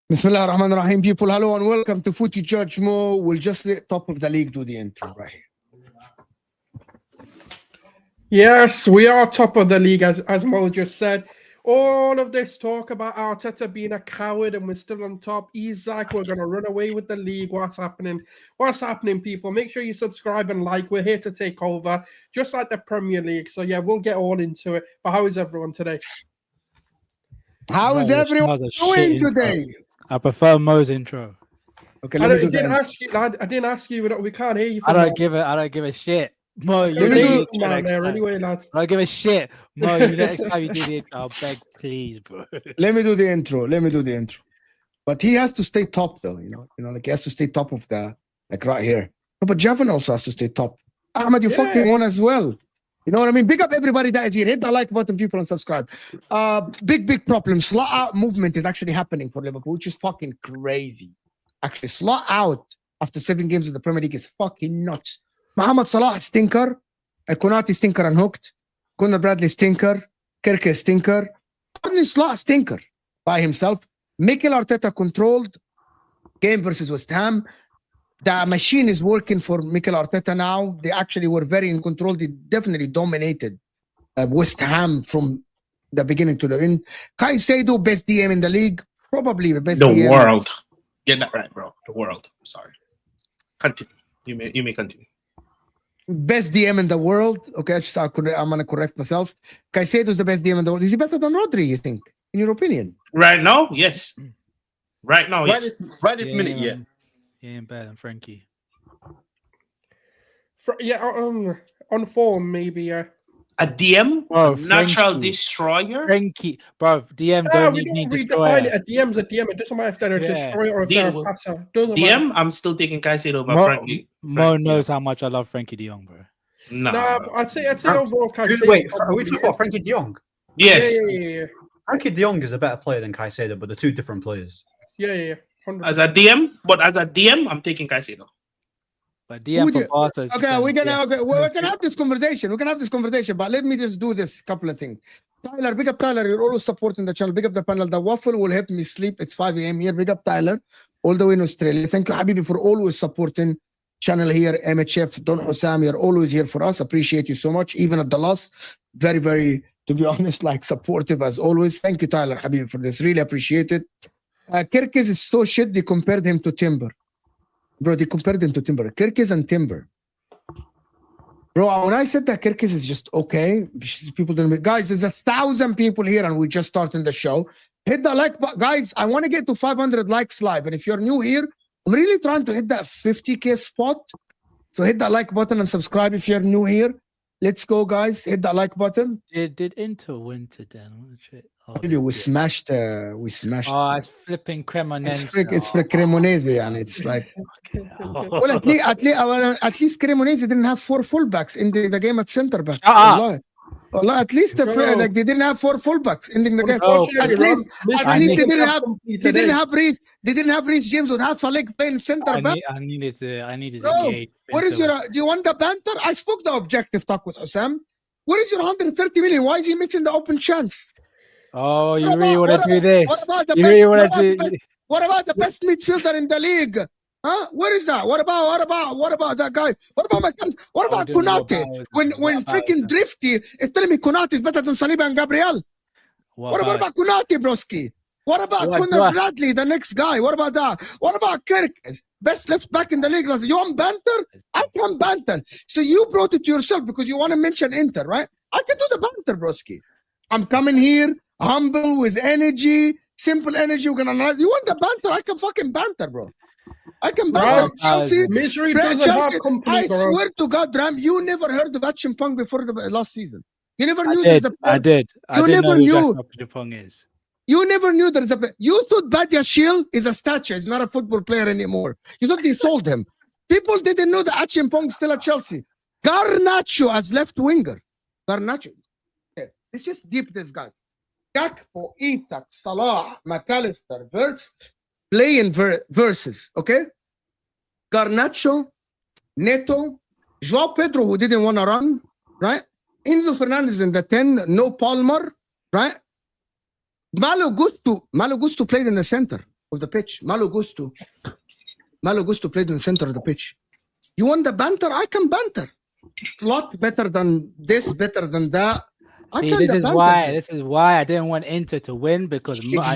Bismillah ar-Rahman ar-Rahim, people. Hello and welcome to Footy Judge Mo. We'll just let top of the league do the intro right here. Yes, we are top of the league, as Mo just said. All of this talk about Arteta being a coward and we're still on top. Isak, we're going to run away with the league. What's happening? What's happening, people? Make sure you subscribe and like. We're here to take over, just like the Premier League. So, yeah, we'll get all into it. But how is everyone today? How is everyone doing today? I prefer Mo's intro. Okay, I didn't ask you, lad. I didn't ask you. We can't hear you. I don't give a shit. Mo, you anyway, lad. I don't give a shit. Mo, you next time you do the intro, I'll beg, please, bro. Let me do the intro. But he has to stay top, though. You know, like he has to stay top of the, like right here. No, but Javan also has to stay top. Ahmed, you fucking won as well. You know what I mean? Big up everybody that is here. Hit the like button, people, and subscribe. Big problem. Slot out movement is actually happening for Liverpool, which is fucking crazy. Actually, slot out after 7 games of the Premier League is fucking nuts. Mohamed Salah stinker. Konate stinker unhooked. Conor Bradley stinker. Kirke stinker. Arne Slot stinker by himself. Mikel Arteta controlled game versus West Ham. The machine is working for Mikel Arteta now. They actually were very in control. They definitely dominated West Ham from the beginning to the end. Caicedo, best DM in the league. Probably the best DM. The world. Get that right, bro. The world. I'm sorry. Continue. You may continue. Best DM in the world. Okay, I'm going to correct myself. Caicedo is the best DM in the world. Is he better than Rodri, you think, in your opinion? Right now, yes. Right now, yes. Right this minute, yeah. He ain't better than Frankie. On form, maybe, yeah. A DM? Bro, natural Frankie. Destroyer? Frankie, bro, DM don't need destroyer. A DM's a DM. It doesn't matter if they're a destroyer or if they're a passer. DM, matter. I'm still taking Caicedo over Frankie. Mo knows how much I love Frankie de Jong, bro. No, I'd say overall Caicedo. Wait, are we talking about Frankie de Jong? Yes. Yeah. Frankie de Jong is a better player than Caicedo, but they're two different players. Yeah. 100%. As a DM, I'm taking Caicedo. But DM for Barca. Okay, we're gonna have this conversation. But let me just do this couple of things. Tyler, big up Tyler. You're always supporting the channel. Big up the panel. The waffle will help me sleep. It's 5 a.m. here. Big up Tyler, all the way in Australia. Thank you, Habibi, for always supporting channel here. MHF, Don Hussam, you're always here for us. Appreciate you so much. Even at the loss, very, very, to be honest, like supportive as always. Thank you, Tyler, Habibi, for this. Really appreciate it. Kirkes is so shit. They compared him to Timber. Bro, they compared him to Timber. Kirkes and Timber. Bro, when I said that Kirkes is just okay, people don't. Guys, there's 1,000 people here and we're just starting the show. Hit the like button. Guys, I want to get to 500 likes live. And if you're new here, I'm really trying to hit that 50K spot. So hit that like button and subscribe if you're new here. Let's go, guys. Hit that like button. Did Inter win today? Oh, Maybe we smashed. We smashed. Oh, it's flipping Cremonese. It's for Cremonese, and it's like. Oh. Well, at least Cremonese didn't have 4 fullbacks ending the game at centre back. Wallah, at least like they didn't have 4 fullbacks ending the game. At least they didn't have Reece James with half a leg playing centre back. I needed to Bro, engage. what is your? Do you want the banter? I spoke the objective talk with Osam. What is your 130 million? Why is he missing the open chance? Oh, you really want to do this? What about the best midfielder in the league? Huh? Where is that? What about that guy? What about McAllister? What about Konate? When freaking Drifty is telling me Konate is better than Saliba and Gabriel. What about Konate, broski? What about Conor Bradley, the next guy? What about that? What about Kirk? Best left back in the league. You want banter? I can banter. So you brought it to yourself because you want to mention Inter, right? I can do the banter, broski. I'm coming here, humble, with energy, simple energy. We're gonna. You want the banter? I can fucking banter, bro. I can banter. Chelsea. Misery doesn't have company, I swear to God, Ram, you never heard of Achimpong before the last season. You never knew there's a player. I did. You never knew. Is. You never knew there's a player. You thought Badiashile is a statue. He's not a football player anymore. You thought they sold him. People didn't know that Achimpong is still at Chelsea. Garnacho as left winger. Garnacho. Okay. It's just deep, this guys. Gakpo, Isak, Salah, McAllister, Verts, playing versus, okay? Garnacho, Neto, João Pedro, who didn't want to run, right? Enzo Fernandez in the 10, no Palmer, right? Malo Gusto played in the center of the pitch. Malo Gusto played in the center of the pitch. You want the banter? I can banter. Slot better than this, better than that. See, this is why I didn't want Inter to win because I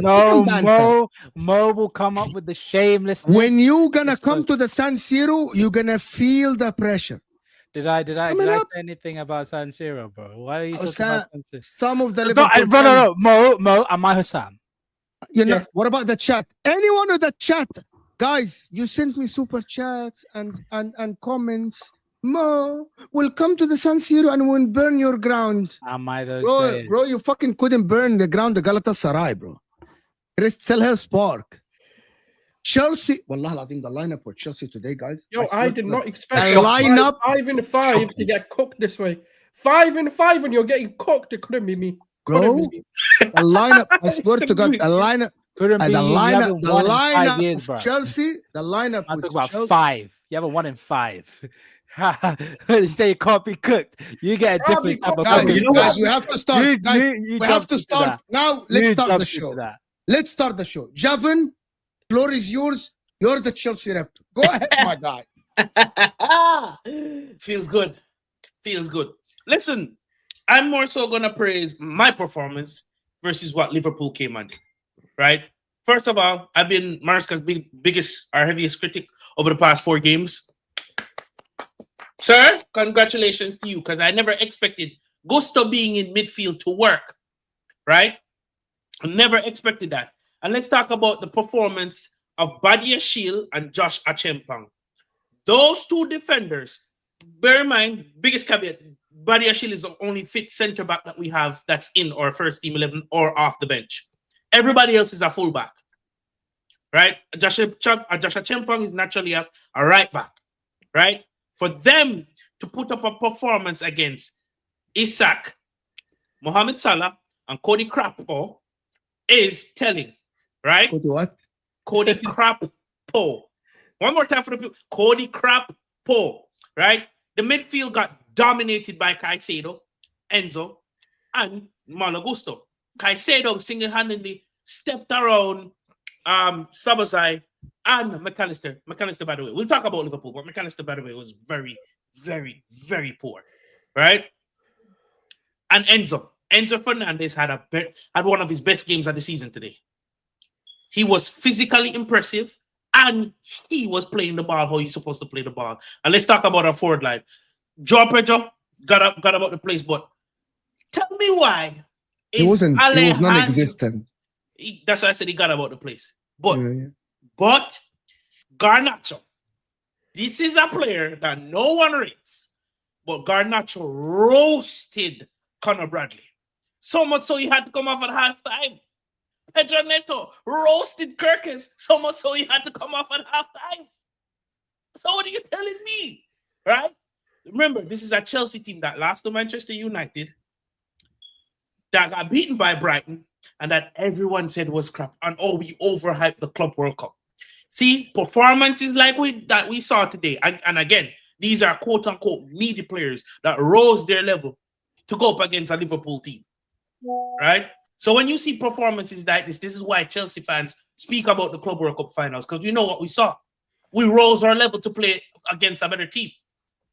know Mo will come up with the shamelessness. When you gonna come to the San Siro, you're gonna feel the pressure. Did I say anything about San Siro, bro? Why are you talking about San Siro? Some of the Liverpool no, Mo, am I Hussam? You know, what about the chat? Anyone with the chat, guys, you sent me super chats and comments. Mo, we'll come to the San Siro and we'll burn your ground. Am I those players? Bro, you fucking couldn't burn the ground of Galatasaray, bro. Selhurst Park. Chelsea, Wallah al-Azim, the lineup for Chelsea today, guys. Yo, I did not expect the lineup 5 in 5 to get cooked this way. 5 in 5 and you're getting cooked. It couldn't be me. Bro, the lineup, I swear to God, the lineup. The lineup of Chelsea, the lineup with Chelsea. 5. You have a 1 in 5. You say you can't be cooked. You get a different type of guys, we have to start. We have to start. Now, let's start the show. Let's start the show. Javin, floor is yours. You're the Chelsea rep. Go ahead, my guy. Feels good. Listen, I'm more so going to praise my performance versus what Liverpool came and did, right? First of all, I've been Maresca's biggest or heaviest critic over the past 4 games. Sir, congratulations to you, because I never expected Gusto being in midfield to work, right? I never expected that. And let's talk about the performance of Badiashile and Josh Achimpong. Those 2 defenders, bear in mind, biggest caveat, Badiashile is the only fit centre back that we have that's in our first team 11 or off the bench. Everybody else is a fullback, right? Josh Achimpong is naturally a right back, right? For them to put up a performance against Isak, Mohamed Salah, and Cody Crappo is telling, right? Cody what? Cody Crappo. One more time for the people. Cody Crappo, right? The midfield got dominated by Caicedo, Enzo, and Malo Gusto. Caicedo single-handedly stepped around Sabazai and McAllister. McAllister, by the way, we'll talk about Liverpool, but McAllister, by the way, was very, very, very poor, right? And Enzo Fernandez had one of his best games of the season today. He was physically impressive, and he was playing the ball how he's supposed to play the ball. And let's talk about our forward line. João Pedro got about the place, but tell me why. He was non-existent. That's why I said he got about the place. But But Garnacho, this is a player that no one rates, but Garnacho roasted Conor Bradley. So much so he had to come off at halftime. Pedro Neto roasted Kirkes so much so he had to come off at halftime. So what are you telling me? Right? Remember, this is a Chelsea team that lost to Manchester United, that got beaten by Brighton, and that everyone said was crap. And we overhyped the Club World Cup. See, performances like that we saw today, and again, these are quote-unquote meaty players that rose their level to go up against a Liverpool team. Right? So when you see performances like this is why Chelsea fans speak about the Club World Cup finals, because we know what we saw. We rose our level to play against a better team.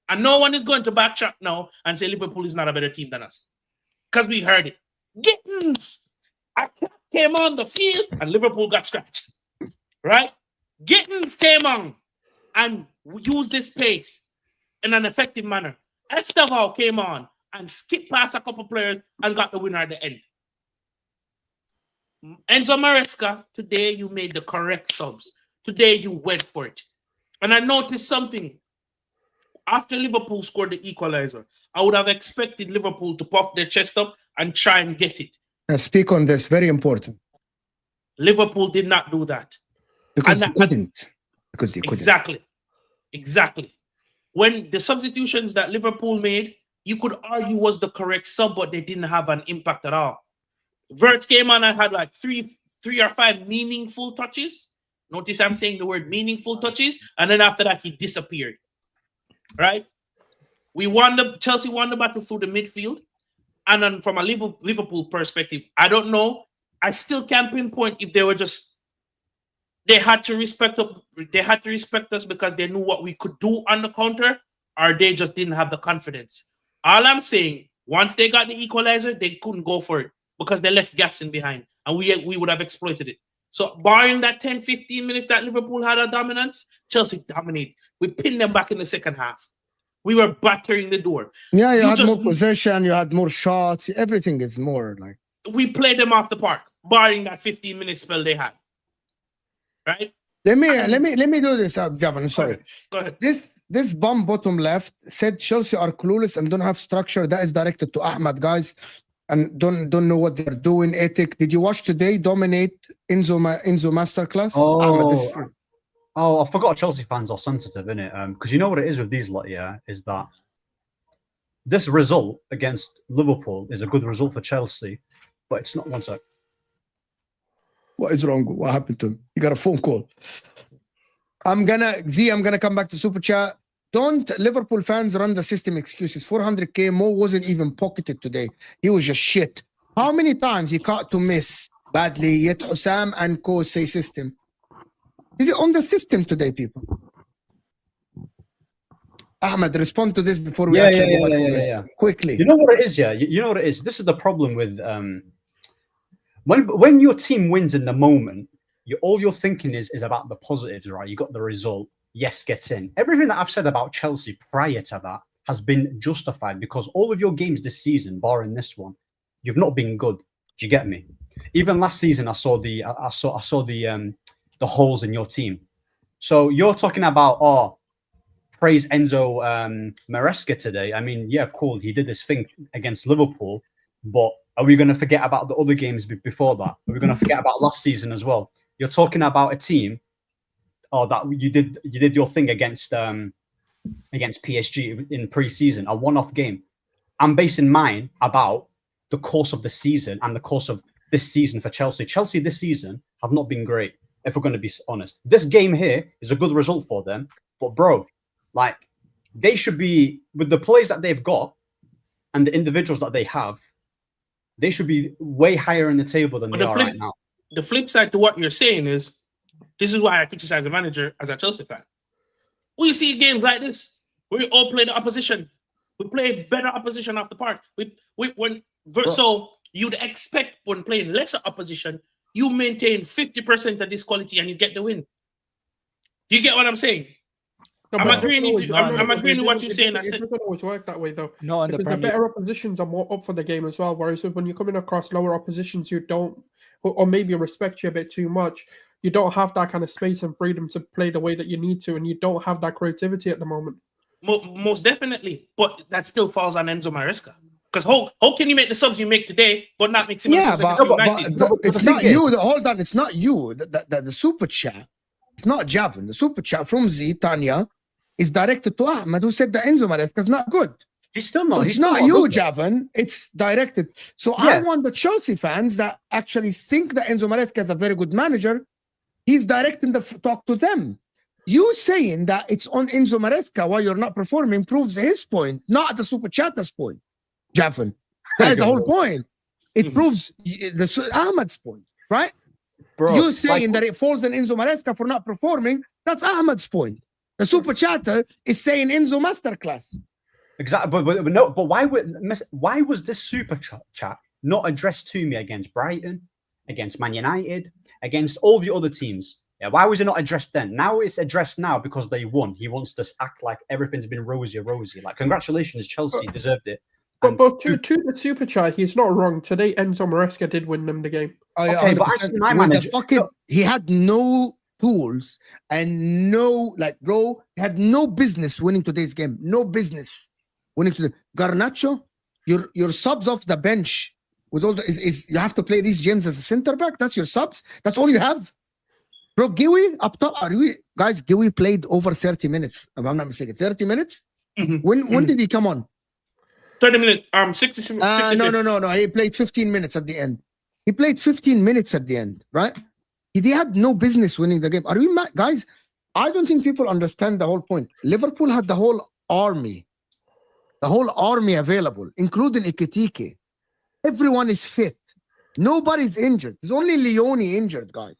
And no one is going to backtrack now and say Liverpool is not a better team than us. Because we heard it. Gittins came on the field and Liverpool got scratched. Right? Gittins came on and used this pace in an effective manner. Estevao came on and skipped past a couple players and got the winner at the end. Enzo Maresca, today you made the correct subs. Today you went for it. And I noticed something. After Liverpool scored the equalizer, I would have expected Liverpool to pop their chest up and try and get it. Speak on this, very important. Liverpool did not do that. Because they couldn't. Exactly. When the substitutions that Liverpool made, you could argue was the correct sub, but they didn't have an impact at all. Wirtz came on and had like three or five meaningful touches. Notice I'm saying the word meaningful touches, and then after that he disappeared. Right? Chelsea won the battle through the midfield, and then from a Liverpool perspective, I don't know. I still can't pinpoint if they had to respect us because they knew what we could do on the counter, or they just didn't have the confidence. All I'm saying, once they got the equalizer, they couldn't go for it because they left gaps in behind, and we would have exploited it. So barring that 10-15 minutes that Liverpool had a dominance, Chelsea dominated. We pinned them back in the second half. We were battering the door. Yeah, you had more possession, you had more shots, everything is more like... We played them off the park, barring that 15-minute spell they had. Right? Let me do this, Gavin, sorry. Go ahead. This bum bottom left said Chelsea are clueless and don't have structure. That is directed to Ahmad, guys. And don't know what they're doing. Ethic. Did you watch today? Dominate Enzo Masterclass. I forgot Chelsea fans are sensitive, innit? Because you know what it is with these lot, yeah, is that this result against Liverpool is a good result for Chelsea, but it's not. One sec. What is wrong? What happened to him? He got a phone call. I'm gonna come back to Super Chat. Don't Liverpool fans run the system excuses. 400k. Mo wasn't even pocketed today. He was just shit. How many times he caught to miss badly? Yet Hussam and Co say system. Is it on the system today, people? Ahmed, respond to this before we yeah. Quickly. You know what it is, yeah? You know what it is? This is the problem with when your team wins in the moment, all you're thinking is about the positives, right? You got the result. Yes, get in. Everything that I've said about Chelsea prior to that has been justified because all of your games this season, barring this one, you've not been good. Do you get me? Even last season, I saw the holes in your team. So you're talking about praise Enzo Maresca today. I mean, yeah, cool. He did this thing against Liverpool, but are we going to forget about the other games before that? Are we going to forget about last season as well? You're talking about a team that you did your thing against PSG in pre-season, a one-off game. I'm basing mine about the course of the season and the course of this season for Chelsea. Chelsea this season have not been great, if we're going to be honest. This game here is a good result for them, but bro, like they should be, with the players that they've got and the individuals that they have, they should be way higher in the table than they are right now. The flip side to what you're saying is, this is why I criticize the manager as a Chelsea fan. We see games like this. We all play the opposition. We play better opposition off the park. So you'd expect when playing lesser opposition, you maintain 50% of this quality and you get the win. Do you get what I'm saying? No, I'm agreeing with what you're saying. It doesn't always work that way, though. No, on the better oppositions are more up for the game as well. Whereas when you're coming across lower oppositions, you don't, or maybe respect you a bit too much, you don't have that kind of space and freedom to play the way that you need to, and you don't have that creativity at the moment. Most definitely, but that still falls on Enzo Maresca. Because how can you make the subs you make today, but not make similar subs against United? It's not you. Hold on, it's not you. The super chat, it's not Javon. The super chat from Z Tanya is directed to Ahmed, who said that Enzo Maresca is not good. He's still not. So it's not you, Javon. It's directed. So I want the Chelsea fans that actually think that Enzo Maresca is a very good manager. He's directing the talk to them. You saying that it's on Enzo Maresca why you're not performing proves his point, not the super chatter's point, Javon. That's the whole point. It proves Ahmed's point, right? Bro, you saying that it falls on Enzo Maresca for not performing, that's Ahmed's point. The super chatter is saying Enzo Masterclass. Exactly, but why was this super chat not addressed to me against Brighton, against Man United, against all the other teams? Yeah, why was it not addressed then? Now it's addressed now because they won. He wants to act like everything's been rosy. Like, congratulations, Chelsea deserved it. But to the super chat, he's not wrong. Today, Enzo Maresca did win them the game. Okay, but actually, my manager, he had no tools and no, bro, he had no business winning today's game. No business winning today. Garnacho, your subs off the bench with all is you have to play Reece James as a center back. That's your subs. That's all you have. Bro, Giwi up top. Guys, Giwi played over 30 minutes. If I'm not mistaken, 30 minutes. When did he come on? 30 minutes. 60 No. He played 15 minutes at the end. He played 15 minutes at the end, right? He had no business winning the game. Are we mad? Guys, I don't think people understand the whole point. Liverpool had the whole army available, including Ekitike. Everyone is fit. Nobody's injured. There's only Leone injured, guys.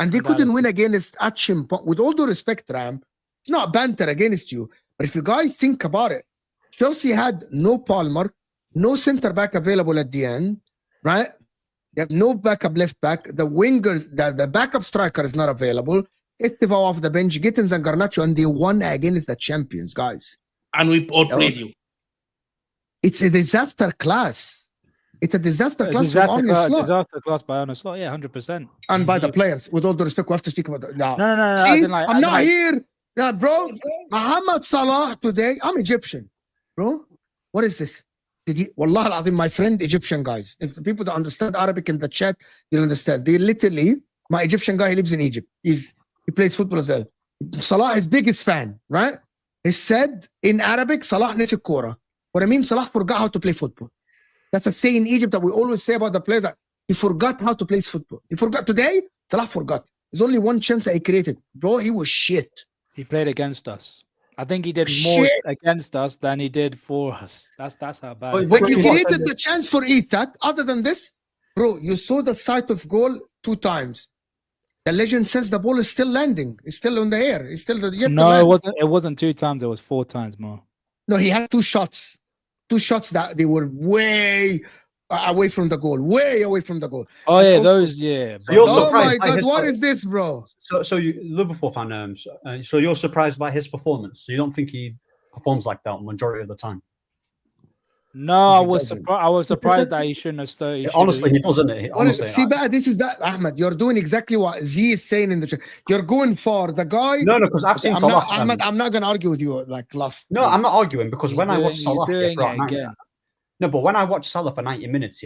And they couldn't win against Achim. With all due respect, Ram, it's not banter against you. But if you guys think about it, Chelsea had no Palmer, no center back available at the end, right? They have no backup left back. The wingers, the backup striker is not available. Estevao off the bench, Gittins and Garnacho, and they won against the champions, guys. And we outplayed you. It's a disaster class. It's a disaster class from Arne Slot. Disaster class by Arne Slot, yeah, 100%. And by the players. With all due respect, we have to speak about that. No. See, I'm not here. Nah, bro. Mohamed Salah today, I'm Egyptian. Bro, what is this? Wallah al-Azim, my friend, Egyptian guys. If the people that understand Arabic in the chat, you'll understand. They literally, my Egyptian guy, he lives in Egypt. He plays football as well. Salah is biggest fan, right? He said in Arabic, Salah nasi kora. What I mean, Salah forgot how to play football. That's a saying in Egypt that we always say about the players that he forgot how to play football. He forgot today, Salah forgot. There's only one chance that he created. Bro, he was shit. He played against us. I think he did more against us than he did for us. That's how bad. But you created the chance for Isak. Other than this, bro, you saw the sight of goal 2 times. The legend says the ball is still landing. It's still in the air. It's still it wasn't. It wasn't 2 times. It was 4 times more. No, he had 2 shots. 2 shots that they were way away from the goal. Way away from the goal. Oh yeah, those yeah. So oh my God, what is this, bro? So you Liverpool fan, so you're surprised by his performance. So you don't think he performs like that majority of the time? No, I was surprised that he shouldn't have started. Honestly, he doesn't. Honestly, see, this is that Ahmed. You're doing exactly what Z is saying in the chat. You're going for the guy. No, because I've seen Salah. Ahmed, I'm not gonna argue with you like last. No, I'm not arguing because when I watch Salah but when I watch Salah for 90 minutes,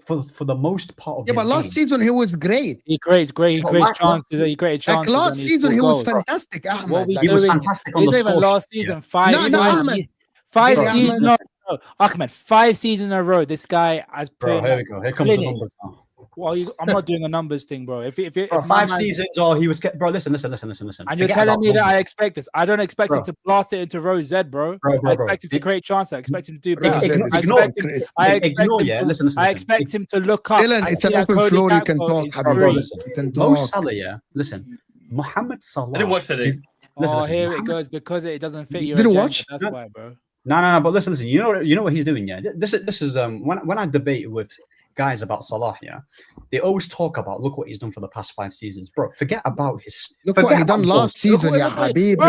for the most part of but last season he was great. He creates chances. He created chances. Like last season he was fantastic. Ahmed, he was fantastic on the score. Last season, 5 seasons. No, Ahmed, 5 seasons in a row. This guy has played. Here we go. Here comes the numbers now. Well, I'm not doing a numbers thing, bro. If 5 seasons, he was. Bro, listen. And you're telling me that I expect this? I don't expect him to blast it into row Z, bro. I expect him to create chances. I expect him to do better. I expect him to look up. Dylan, it's an open floor. You can talk. Mo Salah, listen. Mohamed Salah. I didn't watch today. Here it goes because it doesn't fit your agenda. Didn't watch? That's why, bro. No. But listen. You know what he's doing. Yeah. This is when I debate with guys about Salah, yeah, they always talk about, look what he's done for the past 5 seasons. Bro, forget about his... Look what he done last season, yeah, Habib.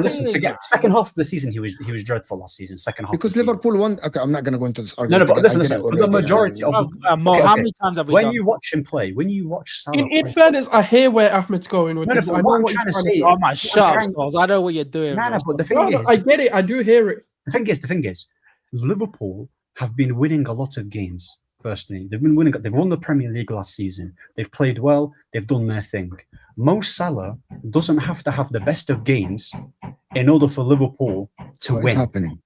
Listen, forget. Second half of the season, he was dreadful last season. Second half. Because Liverpool won... Okay, I'm not going to go into this No, argument. but listen. For the majority of... how many times have we done? When you watch him play, when you watch Salah... In fairness, I hear where Ahmed's going with this. I know what I'm trying to say. Oh, my shut up, I know what you're doing. No, but the thing is... I get it. I do hear it. The thing is, Liverpool have been winning a lot of games. Firstly, they've won the Premier League last season. They've played well. They've done their thing. Mo Salah doesn't have to have the best of games in order for Liverpool to win. What's happening?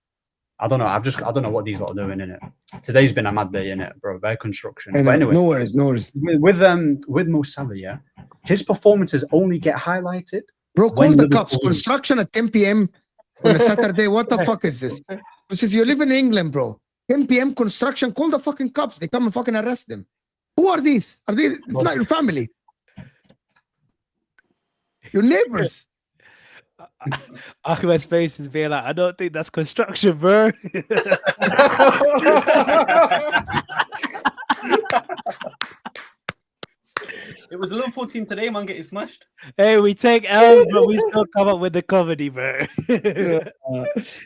I don't know. I don't know what these lot are doing in it. Today's been a mad day in it, bro. Very construction. But anyway, no worries. With Mo Salah, yeah, his performances only get highlighted. Bro, call the cops. Construction at 10 p.m. on a Saturday. What the fuck is this? This is, you live in England, bro. 10 p.m. construction. Call the fucking cops. They come and fucking arrest them. Who are these? Are they? It's not your family. Your neighbors. Ahmed's face is being like, I don't think that's construction, bro. It was a Liverpool team today, man, getting smashed. Hey, we take L's, but we still come up with the comedy, bro.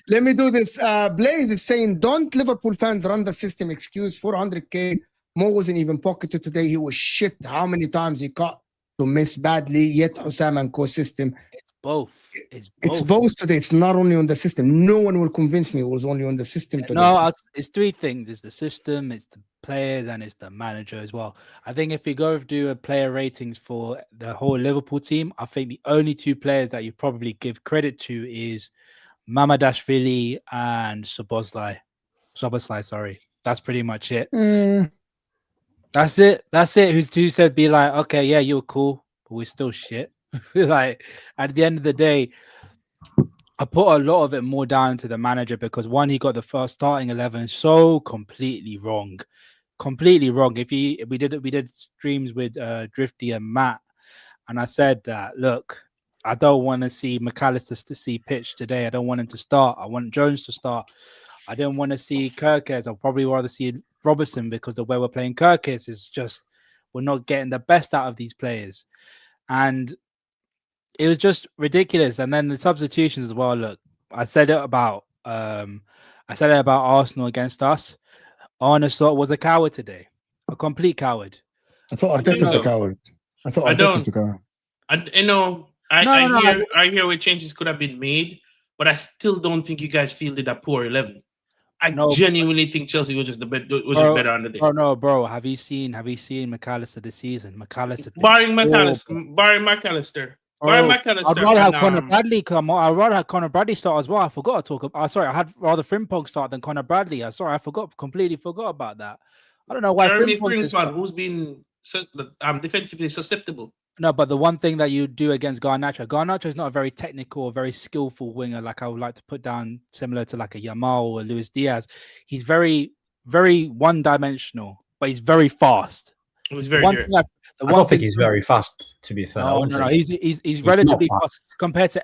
Let me do this. Blaze is saying, don't Liverpool fans run the system excuse 400k. Mo wasn't even pocketed today. He was shit. How many times he caught to miss badly, yet Hussam and co-system. It's both today. It's not only on the system. No one will convince me it was only on the system today. No, it's 3 things. It's the system, it's the players, and it's the manager as well. I think if you go do a player ratings for the whole Liverpool team, I think the only 2 players that you probably give credit to is Mamadashvili and Szoboszlai, sorry. That's pretty much it. That's it. Who said be like, okay, yeah, you're cool, but we're still shit. Like, at the end of the day, I put a lot of it more down to the manager because one, he got the first starting 11 so completely wrong. If we did streams with Drifty and Matt, and I said that, look, I don't want to see McAllister to see pitch today. I don't want him to start. I want Jones to start. I don't want to see Kirkes. I'll probably rather see Robertson because the way we're playing Kirkes is just, we're not getting the best out of these players. And it was just ridiculous. And then the substitutions as well. Look, I said it about Arsenal against us. Arne Slot was a coward today, a complete coward. I thought Arteta's a coward. I hear what changes could have been made, but I still don't think you guys fielded a poor 11. I genuinely think Chelsea was just better on the day. Oh no, bro! Have you seen McAllister this season? Barring McAllister. I'd rather have Conor Bradley come on. I'd rather have Conor Bradley start as well. I forgot to talk about. Sorry, I had rather Frimpong start than Conor Bradley. I completely forgot about that. I don't know why. Jeremy Frimpong, who's been defensively susceptible. No, but the one thing that you do against Garnacho is not a very technical or very skillful winger like I would like to put down, similar to like a Yamal or Luis Diaz. He's very, very one-dimensional, but he's very fast. It was very good. I don't think he's very fast, to be fair. No, he's relatively fast compared to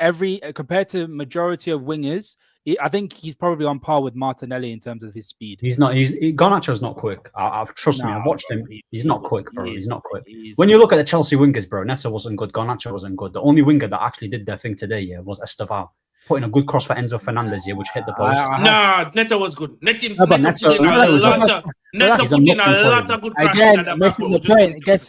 majority of wingers. I think he's probably on par with Martinelli in terms of his speed. Garnacho's not quick. Trust me, I've watched him. He's not quick, bro. He's not quick. When you look at the Chelsea wingers, bro, Neto wasn't good. Garnacho wasn't good. The only winger that actually did their thing today, was Estevao. Putting a good cross for Enzo Fernandez here, which hit the post. Neto was good. Neto put in a lot of good crosses. Again,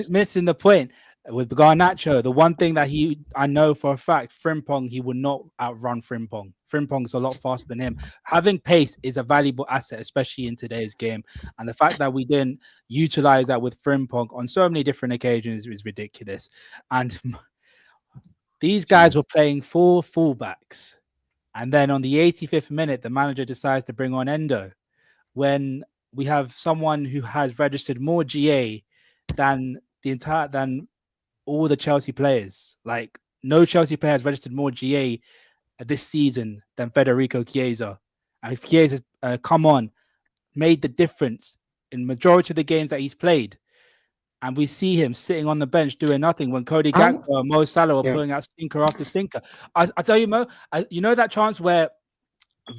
missing the point. With Garnacho, the one thing that I know for a fact, Frimpong, he would not outrun Frimpong. Frimpong's a lot faster than him. Having pace is a valuable asset, especially in today's game. And the fact that we didn't utilize that with Frimpong on so many different occasions is ridiculous. And these guys were playing 4 fullbacks. And then on the 85th minute, the manager decides to bring on Endo when we have someone who has registered more GA than all the Chelsea players. Like, no Chelsea player has registered more GA this season than Federico Chiesa. And if Chiesa's made the difference in majority of the games that he's played. And we see him sitting on the bench doing nothing when Cody Gakpo and Mo Salah are pulling out stinker after stinker. I tell you, Mo, you know that chance where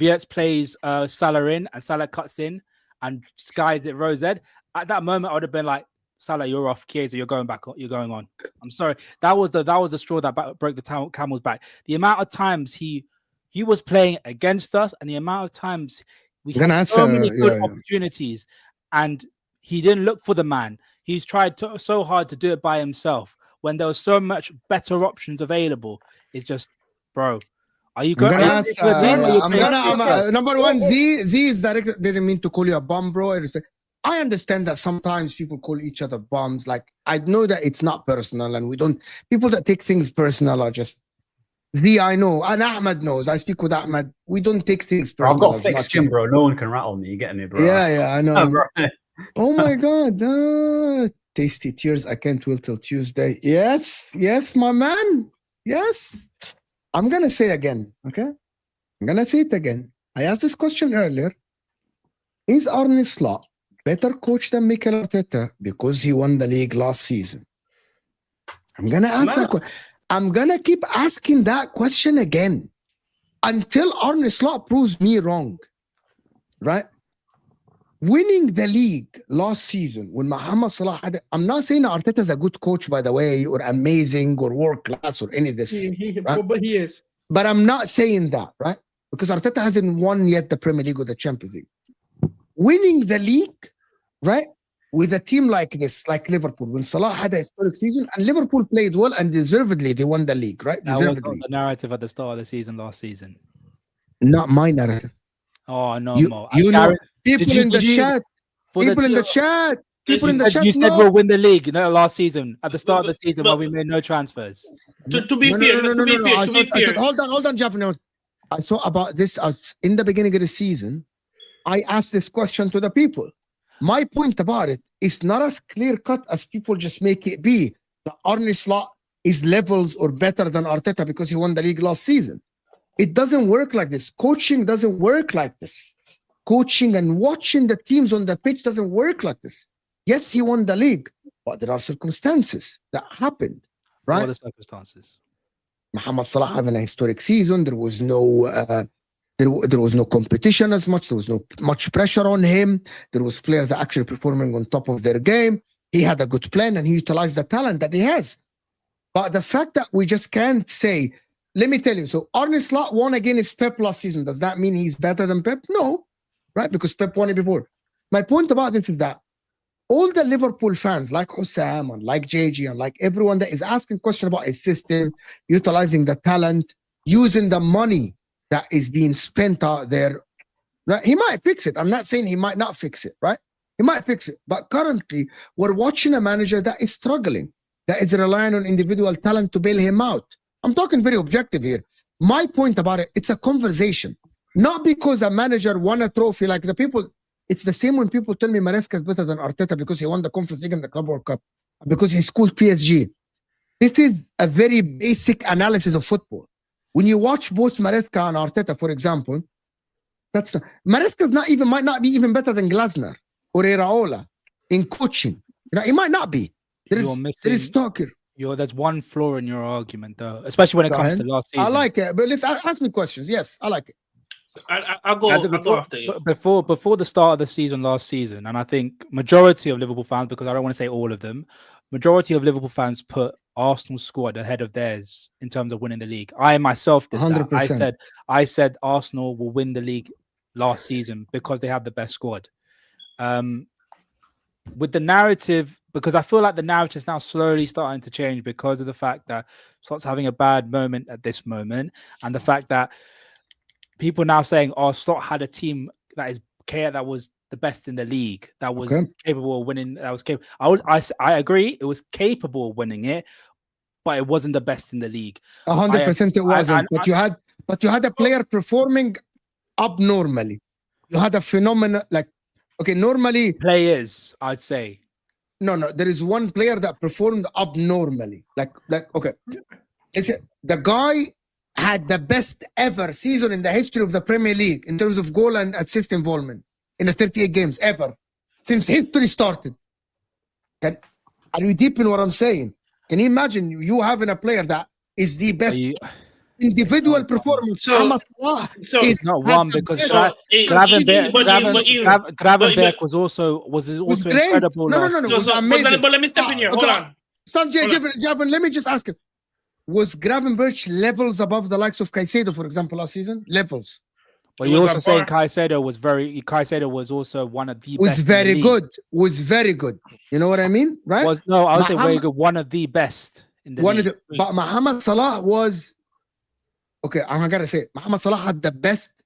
Wirtz plays Salah in and Salah cuts in and skies it Rosette? at that moment, I would have been like, Salah, you're off. Chiesa, you're going back. You're going on. I'm sorry. That was the straw that broke the camel's back. The amount of times he was playing against us, and the amount of times we had so many good opportunities, and he didn't look for the man. He's tried so hard to do it by himself when there was so much better options available. It's just, bro. Are you going? Number one, Z is direct. Didn't mean to call you a bum, bro. I understand that sometimes people call each other bums. Like, I know that it's not personal, and we don't. People that take things personal are just Z. I know, and Ahmed knows. I speak with Ahmed. We don't take things personal. I've got a thick skin, bro. No one can rattle me. You get me, bro? Yeah, I know. Oh my God, tasty tears. I can't wait till Tuesday. Yes, my man. Yes. I'm gonna say again. Okay, I'm gonna say it again. I asked this question earlier. Is Arne Slot better coach than Mikel Arteta because he won the league last season? I'm gonna ask that. I'm gonna keep asking that question again until Arne Slot proves me wrong. Right? Winning the league last season when Mohamed Salah had it, I'm not saying Arteta is a good coach, by the way, or amazing or world class or any of this. Right? But he is. But I'm not saying that, right? Because Arteta hasn't won yet the Premier League or the Champions League. Winning the league, right, with a team like this, like Liverpool, when Salah had a historic season and Liverpool played well and deservedly they won the league, right? That was the narrative at the start of the season last season. Not my narrative. Oh no, People in the chat. You said we'll win the league, last season at the start of the season when we made no transfers. To be fair, hold on, Jeff. No, I saw about this in the beginning of the season. I asked this question to the people. My point about it is not as clear cut as people just make it be. The Arne Slot is levels or better than Arteta because he won the league last season. It doesn't work like this. Coaching doesn't work like this. Coaching and watching the teams on the pitch doesn't work like this. Yes, he won the league, but there are circumstances that happened, right? What are the circumstances? Mohamed Salah having a historic season. There was no there was no competition as much. There was no much pressure on him. There was players that actually performing on top of their game. He had a good plan and he utilized the talent that he has. But the fact that we just can't say, let me tell you, so Arne Slot won against Pep last season. Does that mean he's better than Pep? No, right? Because Pep won it before. My point about it is that all the Liverpool fans, like Hussam and like JG and like everyone that is asking questions about his system, utilizing the talent, using the money that is being spent out there, right? He might fix it. I'm not saying he might not fix it, right? He might fix it. But currently, we're watching a manager that is struggling, that is relying on individual talent to bail him out. I'm talking very objective here. My point about it, it's a conversation. Not because a manager won a trophy like the people. It's the same when people tell me Maresca is better than Arteta because he won the Conference League and the Club World Cup, because he schooled PSG. This is a very basic analysis of football. When you watch both Maresca and Arteta, for example, Maresca might not be even better than Glasner or Iraola in coaching. He might not be. There is talk here. There's one flaw in your argument, though, especially when it comes to last season. I like it, but let's ask me questions. Yes, I like it. I'll go after you. Before the start of the season last season, and I think majority of Liverpool fans, because I don't want to say all of them, majority of Liverpool fans put Arsenal's squad ahead of theirs in terms of winning the league. I myself did 100%. That. I said Arsenal will win the league last season because they have the best squad. With the narrative, because I feel like the narrative is now slowly starting to change because of the fact that Slot's having a bad moment at this moment, and the fact that people now saying, "Oh, Slot had a team that was the best in the league, that was capable of winning." That was capable. I agree, it was capable of winning it, but it wasn't the best in the league. 100% it wasn't. But you had a player performing abnormally. You had a phenomenon normally players, I'd say. No, there is one player that performed abnormally. The guy had the best ever season in the history of the Premier League in terms of goal and assist involvement in the 38 games ever since history started. Are you deep in what I'm saying? Can you imagine you having a player that is the best individual performance. So- Muhammad Salah So is Not had one the because best- So, Gravenberg was also was great. incredible No, last no, season. it was amazing. But let me step in here. Hold Okay. on. Sanjay, Hold on. Javon, let me just ask you. Was Gravenberch levels above the likes of Caicedo, for example, last season? Levels. But It you're was also a saying bar. Caicedo was also one of the Was best. in the very league. good. Was very good. You know what I mean? Right? I would say very Muhammad- good. One of the best in the One league. of the, but Muhammad Salah was okay. I gotta say, Muhammad Salah had the best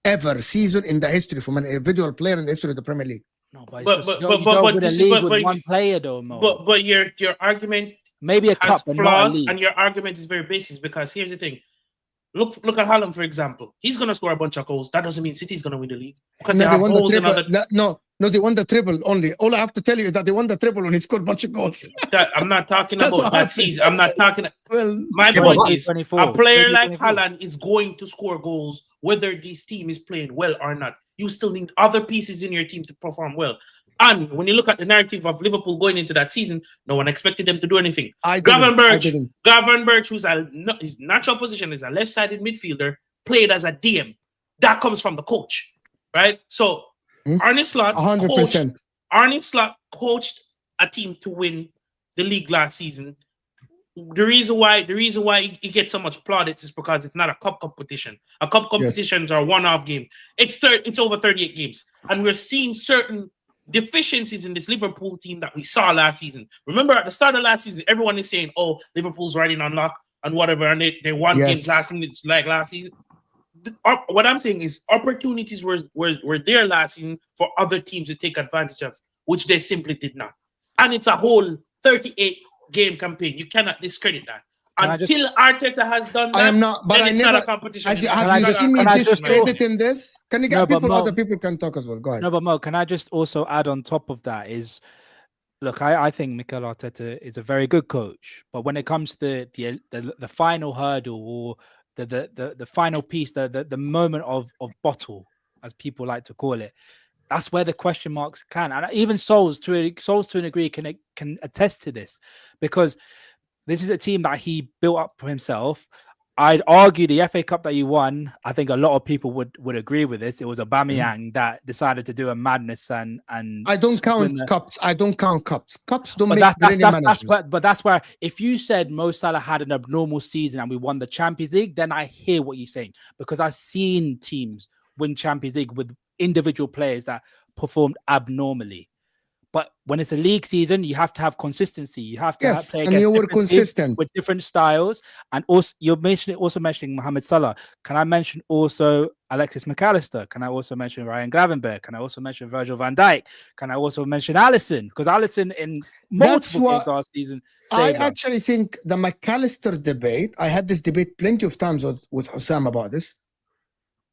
ever season in the history from an individual player in the history of the Premier League. No, But- you but don't win a this is- league but- with but- one player though, Mo. But your argument Maybe a has cup, but not a flaws, league. and your argument is very basic because here's the thing. Look at Haaland, for example. He's gonna score a bunch of goals. That doesn't mean City's gonna win the league because they No, have won the holes in triple. other. No, they won the triple only. All I have to tell you is that they won the triple when he scored a bunch of goals. I'm not talking That's about what that happened. season. I'm not talking. Well, My Yeah, point but is, 24, a player like 24. Haaland is going to score goals whether this team is playing well or not. You still need other pieces in your team to perform well. And when you look at the narrative of Liverpool going into that season, no one expected them to do anything. didn't. Gravenberch, his natural position is a left-sided midfielder, played as a DM. That comes from the coach, right? So Hmm? Arne Slot 100%. coached a team to win the league last season. The reason why he gets so much plaudits is because it's not a cup competition. A cup competitions are one-off game. It's over 38 games, and we're seeing certain deficiencies in this Liverpool team that we saw last season. Remember at the start of last season, everyone is saying, "Oh, Liverpool's riding on luck and whatever," and they won Yes. games last season. It's like last season. What I'm saying is opportunities were there last season for other teams to take advantage of, which they simply did not. And it's a whole 38 game campaign. You cannot discredit that. Can I Until Arteta has done that, I am not, but then I it's never. not a competition. Have anymore. you just- seen me can I just- discrediting this? Can you get No, but people? Mo- Other people can talk as well. Go ahead. No, but Mo, can I just also add on top of that is, look, I think Mikel Arteta is a very good coach, but when it comes to the final hurdle or the final piece, the moment of bottle, as people like to call it, that's where the question marks can, and even Souls to a degree can attest to this, because this is a team that he built up for himself. I'd argue the FA Cup that you won, I think a lot of people would agree with this. It was Aubameyang that decided to do a madness and I don't count win the- cups. I don't count cups. Cups don't But make that's where if you said Mo Salah had an abnormal season and we won the Champions League, then I hear what you're saying, because I've seen teams win Champions League with individual players that performed abnormally. But when it's a league season, you have to have consistency. You have to Yes, play and against you were different teams consistent. with different styles. And also, you're mentioning Mohamed Salah. Can I mention also Alexis McAllister? Can I also mention Ryan Gravenberg? Can I also mention Virgil van Dijk? Can I also mention Alisson? Because Alisson in multiple what games last season. I saved us. actually think the McAllister debate. I had this debate plenty of times with Hussam about this.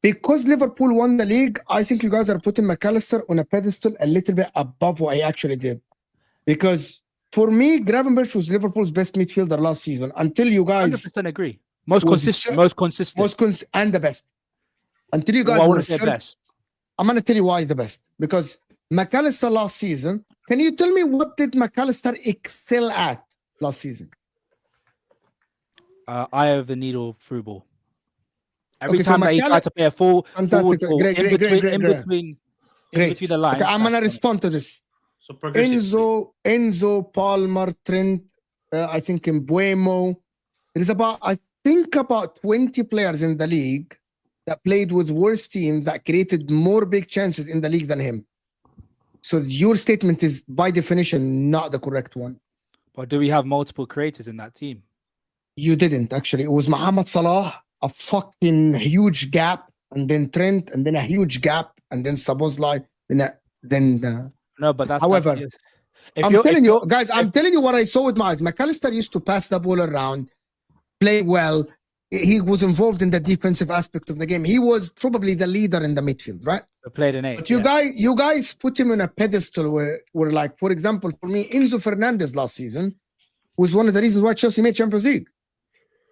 Because Liverpool won the league, I think you guys are putting McAllister on a pedestal a little bit above what he actually did. Because for me, Gravenberch was Liverpool's best midfielder last season until you guys 100% agree. Most was consistent. so- Most consistent. and the best. Until you guys Well, I were wouldn't say certain- best. I'm going to tell you why the best. Because McAllister last season, can you tell me what did McAllister excel at last season? Eye of the needle through ball. Every Okay, so time that he tried to play a full Fantastic. forward ball Great. in between Great. the lines. Okay, I'm going to that's respond to this. So progressive. Enzo, Palmer, Trent, I think Mbuemo. There is I think about 20 players in the league that played with worse teams that created more big chances in the league than him. So your statement is by definition not the correct one. But do we have multiple creators in that team? You didn't actually. It was Mohamed Salah, a fucking huge gap, and then Trent, and then a huge gap, and then Szoboszlai, then No, but that's However, I'm telling you, guys, I'm telling you what I saw with my eyes. McAllister used to pass the ball around, play well. He was involved in the defensive aspect of the game. He was probably the leader in the midfield, right? played an 8. But you guys put him on a pedestal where like, for example, for me, Enzo Fernandez last season was one of the reasons why Chelsea made Champions League.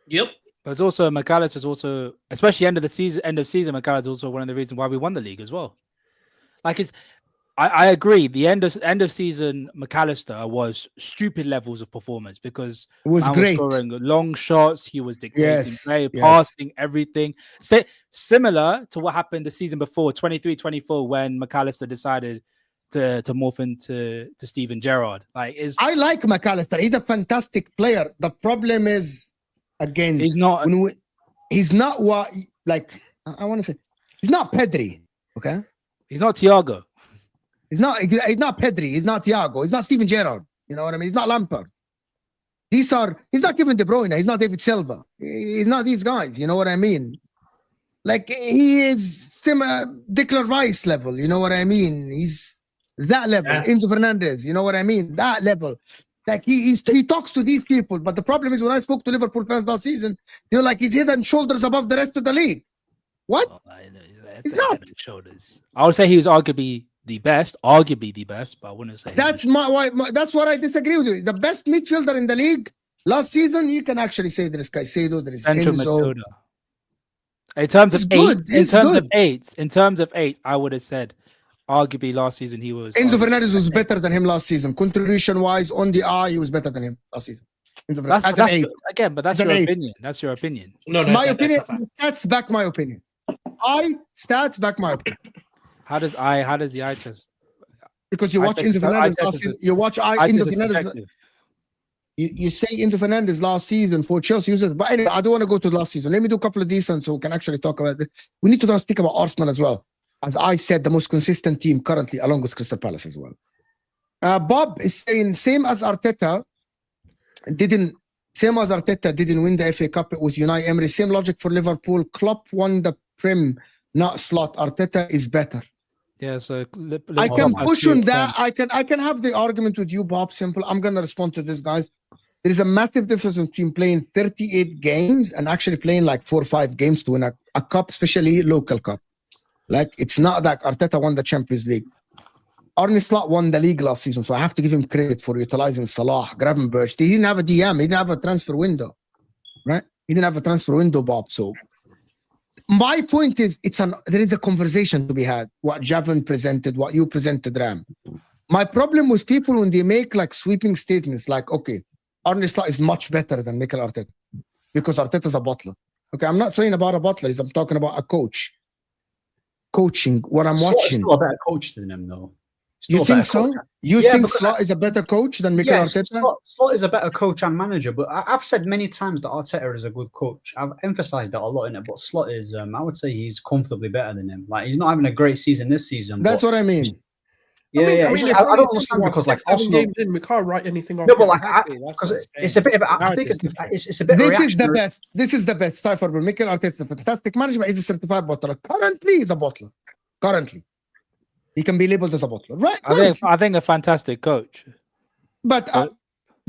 Yep. But it's also McAllister's also, especially end of season, McAllister's also one of the reasons why we won the league as well. Like I agree. The end of season McAllister was stupid levels of performance because It was man great. scoring long shots. He was dictating Yes, play, yes. passing everything. Similar to what happened the season before, 23-24, when McAllister decided to morph into Steven Gerrard. I like McAllister. He's a fantastic player. The problem is, again, he's not. He's not what I want to say. He's not Pedri. Okay. He's not Thiago. He's not Pedri. He's not Thiago. He's not Steven Gerrard. You know what I mean? He's not Lampard. He's not Kevin De Bruyne. He's not David Silva. He's not these guys. You know what I mean? Like he is Declan Rice level. You know what I mean? He's that level. Yeah. Enzo Fernandez. You know what I mean? That level. Like he talks to these people. But the problem is when I spoke to Liverpool fans last season, they were like, he's head and shoulders above the rest of the league. What? He's not. Head and shoulders. I would say he was arguably the best, but I wouldn't say that's that's what I disagree with you. The best midfielder in the league last season, you can actually say there is Caicedo, there is central Enzo. midfielder. In terms of eight, in terms of eight, I would have said arguably last season he was. Enzo Fernandez was better than him last season. Contribution wise, on the eye, he was better than him last season. Enzo Fernandez, that's your opinion. That's your opinion. No, my opinion. Stats back my opinion. Stats back my opinion. How does the eye test? Because you watch Enzo Fernandez last season. You watch Enzo Fernandez. You say Enzo Fernandez last season for Chelsea users, but anyway, I don't want to go to the last season. Let me do a couple of decent so we can actually talk about it. We need to speak about Arsenal as well. As I said, the most consistent team currently, along with Crystal Palace as well. Bob is saying same as Arteta didn't win the FA Cup. It was Unai Emery. Same logic for Liverpool. Klopp won the Prem, not Slot. Arteta is better. Yeah, so I can push on that. I can have the argument with you, Bob. Simple. I'm gonna respond to this, guys. There is a massive difference between playing 38 games and actually playing like 4 or 5 games to win a cup, especially local cup. Like it's not that Arteta won the Champions League. Arne Slot won the league last season, so I have to give him credit for utilizing Salah, Gravenberch. He didn't have a DM. He didn't have a transfer window, right? He didn't have a transfer window, Bob. So my point is, there is a conversation to be had. What Javan presented, what you presented, Ram. My problem with people when they make like sweeping statements, like, okay, Arne Slot is much better than Mikel Arteta because Arteta's a butler. Okay, I'm not saying about a butler. I'm talking about a coach. Coaching, what I'm watching. Still a better coach than him, though. You think so? You think Slot is a better coach than Mikel Arteta? Slot is a better coach and manager, but I've said many times that Arteta is a good coach. I've emphasized that a lot in it, but Slot is, I would say he's comfortably better than him. Like, he's not having a great season this season. That's what I mean. I don't understand because like Arsenal, games in, we can't write anything off. No, but like because it's a bit of I think it's a bit. This is the best. This is the best. Type for Mikel Arteta is a fantastic manager, but he's a certified bottler. Currently, he's a bottler. Currently, he can be labeled as a bottler, right? I think a fantastic coach. But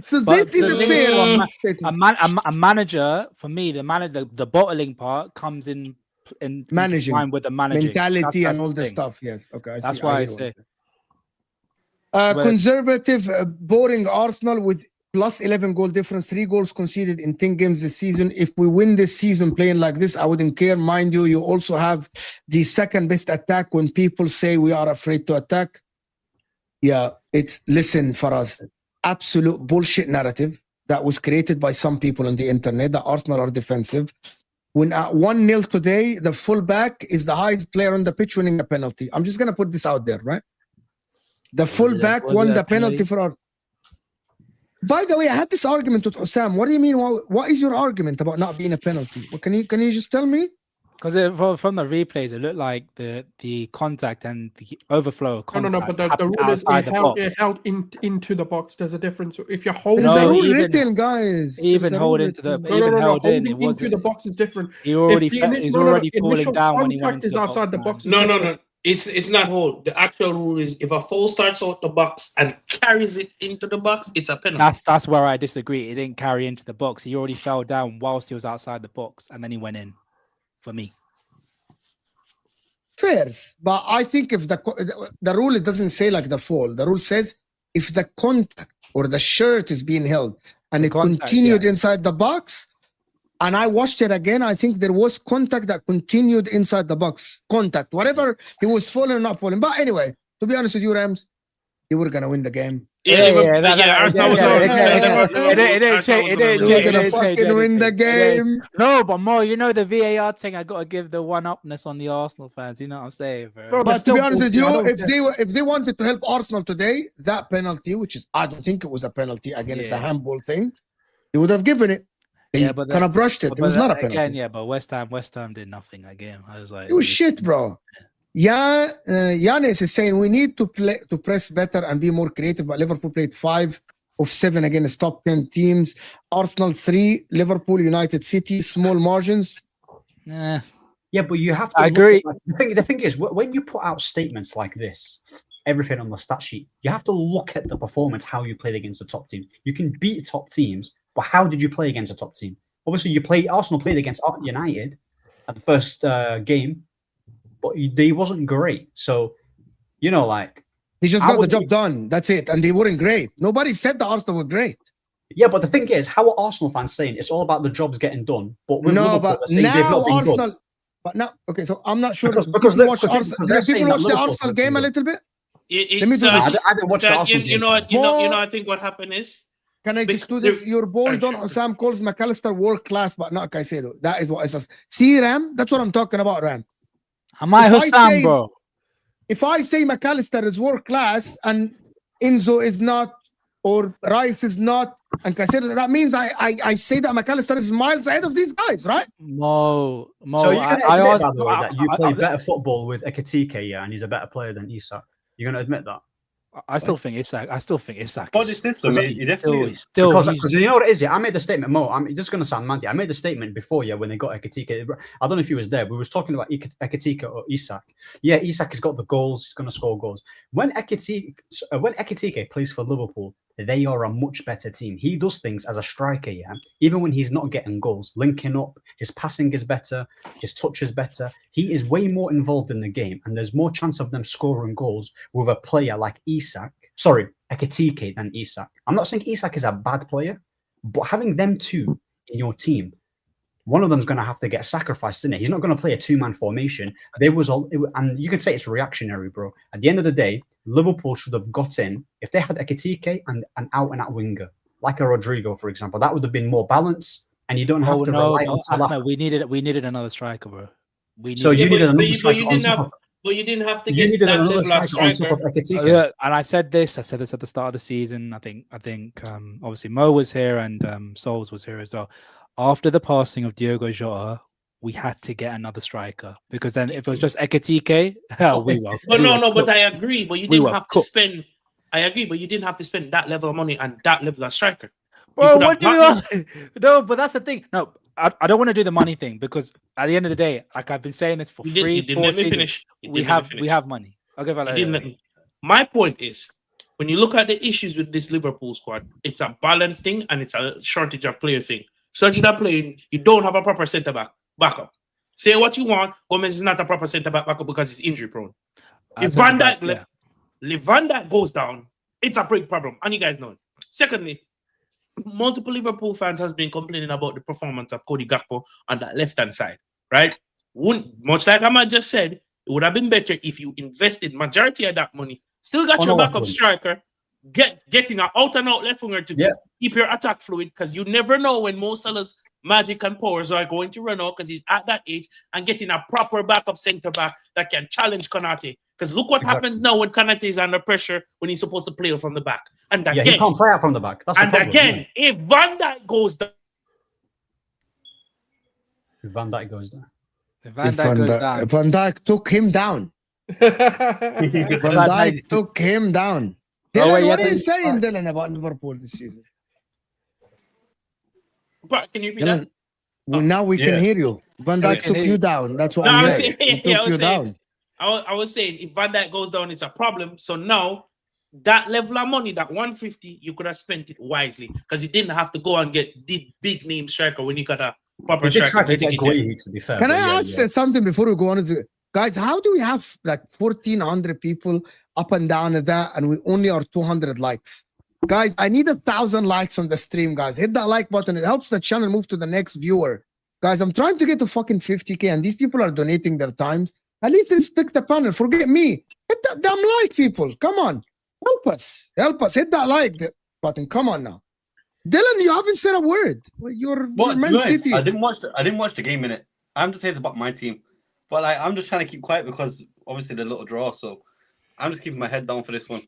so this is a fair a manager for me. The bottling part comes in managing line with the managing mentality and all this stuff. Yes, okay. That's why I say. Conservative, boring Arsenal with plus 11 goal difference, 3 goals conceded in 10 games this season. If we win this season playing like this, I wouldn't care. Mind you, you also have the second best attack when people say we are afraid to attack. Yeah, listen, Faraz, absolute bullshit narrative that was created by some people on the internet that Arsenal are defensive. When at 1-0 today, the fullback is the highest player on the pitch winning a penalty. I'm just going to put this out there, right? The fullback won the penalty for our. By the way, I had this argument with Osam. What do you mean? What is your argument about not being a penalty? Well, can you just tell me? Because from the replays, it looked like the contact and the overflow of contact. No, but the rule is it held into the box. There's a difference. If you're holding, there's a rule written, guys. Even holding into the holding into the box is different. He's already falling down when he went into the outside the box. No. It's not hold. The actual rule is if a foul starts out the box and carries it into the box, it's a penalty. That's where I disagree. It didn't carry into the box. He already fell down whilst he was outside the box, and then he went in. For me, fairs. But I think if the rule, it doesn't say like the fall. The rule says if the contact or the shirt is being held and it continued inside the box. And I watched it again. I think there was contact that continued inside the box. Contact, whatever he was falling or not falling. But anyway, to be honest with you, Rams, they were gonna win the game. Arsenal was They were gonna fucking win the game. No, but Mo, you know the VAR thing. I gotta give the one-upness on the Arsenal fans. You know what I'm saying, bro? But to be honest with you, if they wanted to help Arsenal today, that penalty, which is I don't think it was a penalty against the handball thing, they would have given it. They kind of brushed it. It was not a penalty. Again, but West Ham did nothing again. I was like, it was shit, bro. Yeah, Yanis is saying we need to press better and be more creative. But Liverpool played 5 of 7 against top 10 teams. Arsenal 3, Liverpool, United, City, small margins. Yeah, but you have to. I agree. The thing is, when you put out statements like this, everything on the stat sheet, you have to look at the performance, how you played against the top team. You can beat top teams, but how did you play against a top team? Obviously, Arsenal played against United at the first game, but they wasn't great. So, you know, like they just got the job done. That's it, and they weren't great. Nobody said the Arsenal were great. Yeah, but the thing is, how are Arsenal fans saying it's all about the jobs getting done? But with Liverpool, but now Arsenal. But now, okay, so I'm not sure. Because people watch the Arsenal game a little bit. Let me do this. I didn't watch the Arsenal game. You know. I think what happened is. Can I just do this? Your boy Don Sam calls McAllister world class, but not Caicedo. That is what it says. See, Ram, that's what I'm talking about, Ram. Am I Hussam, bro? If I say McAllister is world class and Enzo is not, or Rice is not, and Caicedo, that means I say that McAllister is miles ahead of these guys, right? So you're going to admit, by the way, that you play better football with Ekitike, yeah, and he's a better player than Isak. You're going to admit that? I still think Isak. For the system, he definitely is. Because you know what it is, yeah. I made the statement, Mo. I'm just gonna sound manty. I made the statement before, yeah, when they got Ekitike. I don't know if he was there. We was talking about Ekitike or Isak. Yeah, Isak has got the goals. He's gonna score goals. When Ekitike plays for Liverpool, they are a much better team. He does things as a striker, yeah. Even when he's not getting goals, linking up, his passing is better, his touch is better. He is way more involved in the game, and there's more chance of them scoring goals with a player like Ekitike than Isak. I'm not saying Isak is a bad player, but having them two in your team, one of them's going to have to get sacrificed, isn't it? He's not going to play a 2-man formation. And you can say it's reactionary, bro. At the end of the day, Liverpool should have got in if they had Ekitike and an out-and-out winger, like a Rodrigo, for example. That would have been more balanced, and you don't have to rely on Salah. We needed another striker, bro. But you didn't have to get that level of striker. And I said this at the start of the season. I think obviously Mo was here and Souls was here as well. After the passing of Diogo Jota, we had to get another striker, because then if it was just Ekitike, but I agree. But you didn't have to spend. I agree, but you didn't have to spend that level of money and that level of striker. Bro, what do you want? No, but that's the thing. No, I don't want to do the money thing, because at the end of the day, like I've been saying this for 3-4 seasons, we have money. Okay, my point is, when you look at the issues with this Liverpool squad, it's a balance thing and it's a shortage of player thing. Such that playing, you don't have a proper centre backup. Say what you want, Gomez is not a proper centre backup because he's injury prone. If Van Dijk goes down, it's a big problem, and you guys know it. Secondly, multiple Liverpool fans has been complaining about the performance of Cody Gakpo on that left-hand side, right? Much like Ahmad just said, it would have been better if you invested majority of that money, still got your backup striker, getting an out-and-out left winger to keep your attack fluid, because you never know when Mo Salah's magic and powers are going to run out, because he's at that age, and getting a proper backup centre-back that can challenge Konate. Because look what happens now when Konate is under pressure when he's supposed to play from the back. And again, he can't play out from the back. That's the problem, again, if Van Dijk goes down. If Van Dijk goes down. If Van Dijk took him down. Van Dijk took him down. Dylan, what are you saying, Dylan, about Liverpool this season? But can you repeat that? Well, now we can hear you. Van Dijk took you down. That's what I'm saying. He took you down. I was saying, if Van Dijk goes down, it's a problem. So now, that level of money, that 150, you could have spent it wisely, because you didn't have to go and get the big name striker when you got a proper striker. To be fair. Can I ask something before we go on? Guys, how do we have like 1,400 people up and down at that, and we only are 200 likes? Guys, I need 1,000 likes on the stream, guys. Hit that like button. It helps the channel move to the next viewer. Guys, I'm trying to get to fucking 50K, and these people are donating their times. At least respect the panel. Forget me. Hit that damn like, people. Come on. Help us. Hit that like button. Come on now. Dylan, you haven't said a word. You're Man City. I didn't watch the game in it. I'm just saying it's about my team. But like, I'm just trying to keep quiet because obviously the little draw. So I'm just keeping my head down for this one.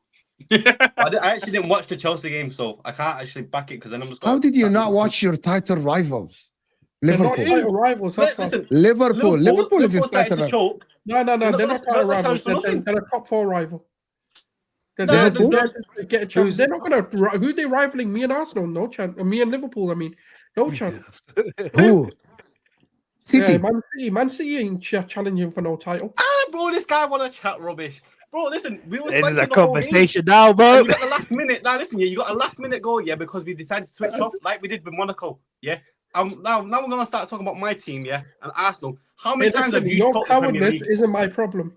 I actually didn't watch the Chelsea game, so I can't actually back it because then I'm just. How did you not watch your title rivals? Liverpool. They're not title rivals. That's Listen, Liverpool is his title rival. No, they're not title rivals. They're a top 4 rival. They're get a chance. They're not going to. Who are they rivaling? Me and Arsenal? No chance. Me and Liverpool. I mean, no chance. Who? City. Yeah, Man City ain't challenging for no title. Bro, this guy want to chat rubbish. Bro, listen, we was. This is a conversation now, bro. You got the last minute. Now, listen, you got a last minute goal, because we decided to switch off like we did with Monaco, yeah. Now we're gonna start talking about my team, and Arsenal. How many times have you your cowardness isn't my problem?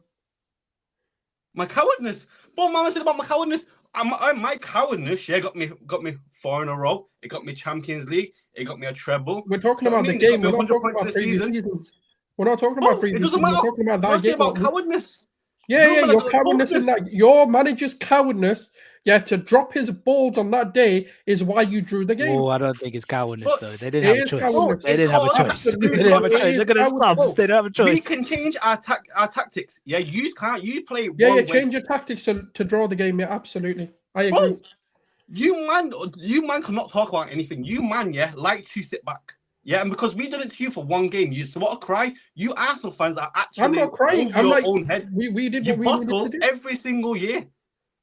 My cowardness, bro. Mama said about my cowardness. My cowardness, got me 4 in a row. It got me Champions League. It got me a treble. We're talking about the game. We're not talking about previous seasons. We're not talking about previous seasons. We're talking about that game. About cowardness. Yeah, your cowardness in that. Your manager's cowardness, to drop his balls on that day is why you drew the game. Oh, I don't think it's cowardness, though. They didn't have a choice. They didn't have a choice. They didn't have a choice. Look at the subs. They don't have a choice. We can change our tactics. Yeah, you play. Change your tactics to draw the game. Yeah, absolutely. I agree. Bro, you man cannot talk about anything. You man, like to sit back. Yeah, and because we did it to you for one game, you want to cry. You Arsenal fans are actually. I'm not crying. I'm like, own head. We did what we needed to do every single year.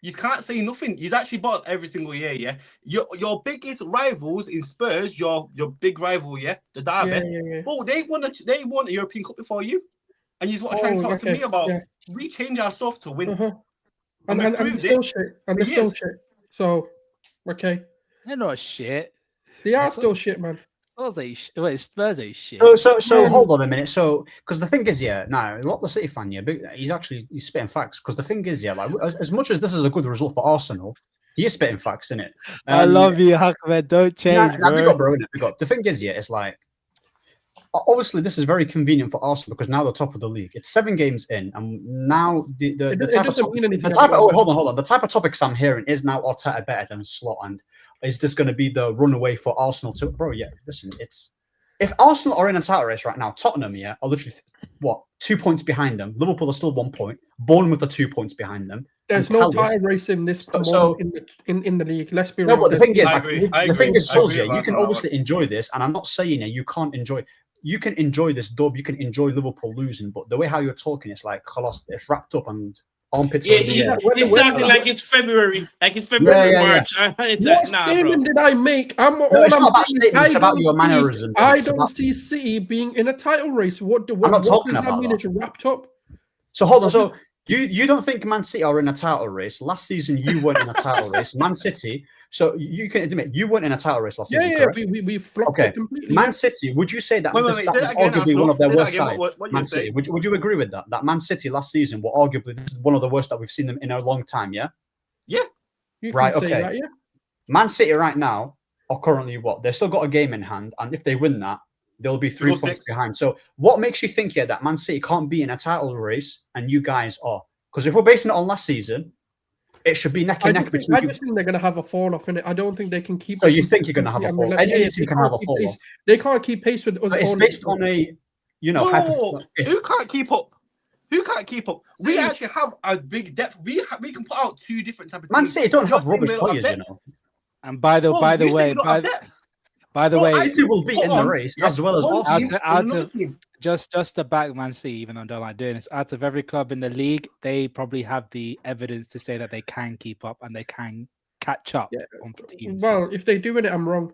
You can't say nothing. He's actually bought every single year. Yeah, your biggest rivals in Spurs, your big rival, the Derby. Oh, they won a European Cup before you, and you want to try and talk to me about we change our stuff to win. And they're still shit. And they're still shit. So, okay. They're not shit. They are still shit, man. Spurs ain't shit. So hold on a minute. So, because the thing is, not the City fan, but he's spitting facts. Because the thing is, like, as much as this is a good result for Arsenal, he is spitting facts, isn't it? I love you, Ahmed. Don't change, bro. We got, bro, innit? We got. The thing is, it's like, obviously, this is very convenient for Arsenal because now they're top of the league. It's 7 games in, and now the type of hold on. The type of topics I'm hearing is now Arteta better than Slot, and is this going to be the runaway for Arsenal too? Bro, listen, if Arsenal are in a title race right now, Tottenham, are literally 2 points behind them. Liverpool are still 1 point. Bournemouth are 2 points behind them. There's no title race in this in the league. Let's be real. No, but the thing is, the thing is, Solskjaer, you can obviously enjoy this, and I'm not saying you can't enjoy. You can enjoy this dub. You can enjoy Liverpool losing, but the way how you're talking, it's like it's wrapped up and armpits. It's starting like it's February, March. What statement did I make? It's not about statements. It's about your mannerisms. I don't see City being in a title race. What does that mean? It's wrapped up. So hold on. So you don't think Man City are in a title race? Last season you weren't in a title race. Man City. So you can admit you weren't in a title race last season. Yeah, we flopped it completely. Man City, would you say that that was arguably one of their worst sides? Man City, would you agree with that? That Man City last season were arguably this is one of the worst that we've seen them in a long time. Yeah. Yeah. Right. Okay. That, yeah. Man City right now are currently they've still got a game in hand, and if they win that, they'll be 3 points behind. So what makes you think that Man City can't be in a title race and you guys are? Because if we're basing it on last season, it should be neck and neck between. I just think they're going to have a fall off in it. I don't think they can keep. So you think you're going to have a fall? Any team can have a fall off. They can't keep pace with us. But it's based on a, who can't keep up? Who can't keep up? We actually have a big depth. We can put out 2 different types of teams. Man City don't have rubbish players, And by the way, City will be in the race as well as Arsenal. Just to back Man City, even though I don't like doing this, out of every club in the league, they probably have the evidence to say that they can keep up and they can catch up on teams. Well, if they do it, I'm wrong.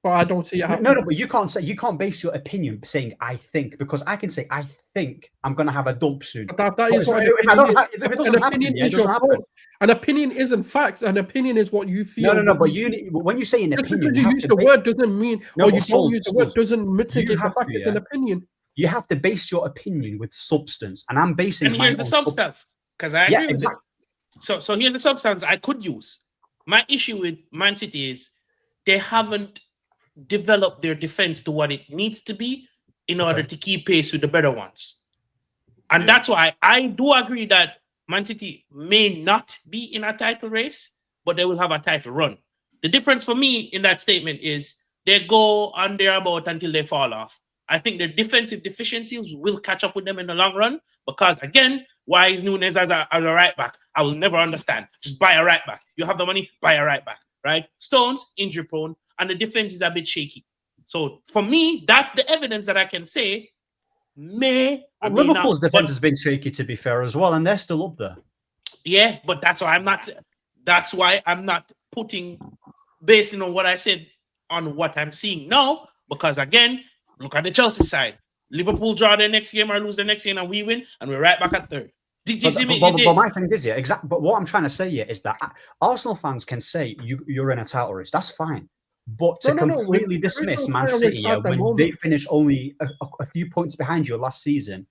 But I don't see it happening. No, but you can't base your opinion saying I think, because I can say I think I'm going to have a dump soon. That is what an opinion isn't facts. An opinion is what you feel. No. But when you say an opinion, you use the word doesn't mean, or you don't use the word doesn't mitigate the fact it's an opinion. You have to base your opinion with substance, and I'm basing. And here's the substance, because I agree with it. So here's the substance I could use. My issue with Man City is they haven't developed their defense to what it needs to be in order to keep pace with the better ones, and that's why I do agree that Man City may not be in a title race, but they will have a title run. The difference for me in that statement is they go on their about until they fall off. I think their defensive deficiencies will catch up with them in the long run because, again, why is Nunes as a right back? I will never understand. Just buy a right back. You have the money, buy a right back, right? Stones, injury prone, and the defense is a bit shaky. So for me, that's the evidence that I can say Liverpool's defense has been shaky, to be fair, as well, and they're still up there. Yeah, but that's why I'm not putting, basing on what I said, on what I'm seeing now, because again, look at the Chelsea side. Liverpool draw their next game or lose their next game and we win, and we're right back at third. But my thing is, exactly. But what I'm trying to say here is that Arsenal fans can say you're in a title race. That's fine. But to completely dismiss Man City when they finish only a few points behind you last season,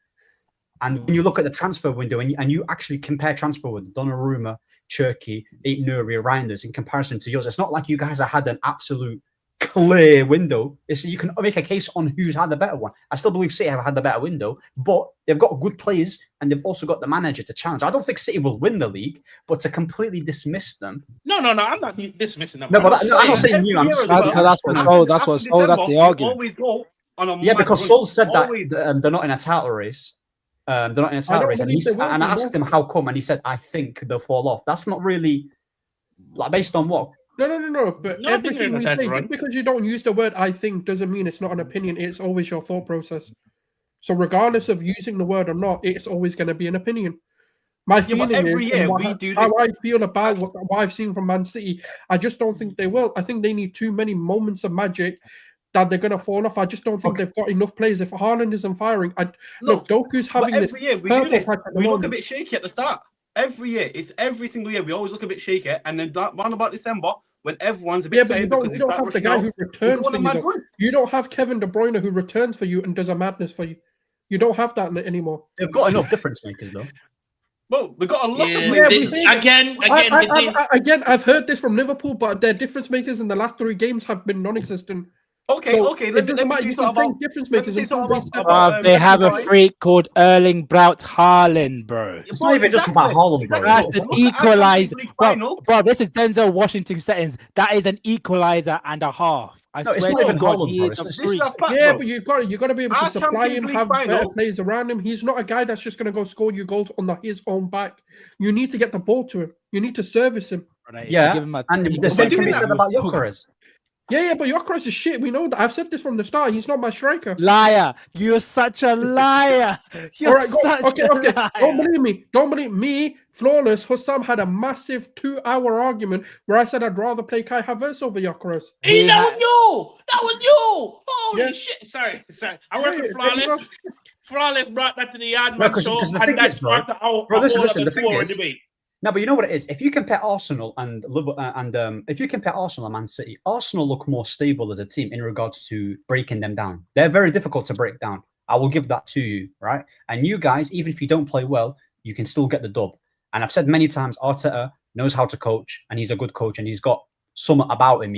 and when you look at the transfer window and you actually compare transfer with Donnarumma, Cherki, Nuri, Reinders in comparison to yours, it's not like you guys have had an absolute clear window. You can make a case on who's had the better one. I still believe City have had the better window, but they've got good players and they've also got the manager to challenge. I don't think City will win the league, but to completely dismiss them. No, I'm not dismissing them. No, but I'm not saying you. I'm just that's the argument. Always go on a because Sol said that they're not in a title race. They're not in a title race, and I asked him how come, and he said, "I think they'll fall off." That's not really based on what. No. But everything we say, just because you don't use the word "I think" doesn't mean it's not an opinion. It's always your thought process. So regardless of using the word or not, it's always going to be an opinion. My feeling is how I feel about what I've seen from Man City. I just don't think they will. I think they need too many moments of magic that they're going to fall off. I just don't think they've got enough players. If Haaland isn't firing, look, Doku's having this. Every year we do this. We look a bit shaky at the start. Every year, it's every single year we always look a bit shaky, and then round about December, when everyone's a bit but you don't have the guy who returns for you. You don't have Kevin De Bruyne who returns for you and does a madness for you. You don't have that anymore. They've got enough difference makers though. Well, we've got a lot of again. I've heard this from Liverpool, but their difference makers in the last 3 games have been non-existent. Okay. Let me talk about difference makers. They have a freak called Erling Braut Haaland, bro. It's not even just about Haaland, bro. That's an equalizer. Bro, this is Denzel Washington settings. That is an equalizer and a half. I swear it's not even Haaland, bro. But you got to be able to supply him, have better players around him. He's not a guy that's just going to go score you goals on his own back. You need to get the ball to him. You need to service him. Yeah, and the same can be said about Gyökeres. Yeah, but Gyökeres is shit. We know that. I've said this from the start. He's not my striker. Liar. You're such a liar. You're such a liar. Don't believe me. Flawless. Hussam had a massive 2-hour argument where I said I'd rather play Kai Havertz over Gyökeres. Hey, that was you. Holy shit. Sorry. I work with Flawless. Flawless brought that to the Yardman show, and that sparked a whole debate. No, but you know what it is. If you compare Arsenal and if you compare Arsenal and Man City, Arsenal look more stable as a team in regards to breaking them down. They're very difficult to break down. I will give that to you, right? And you guys, even if you don't play well, you can still get the dub. And I've said many times, Arteta knows how to coach, and he's a good coach, and he's got something about him,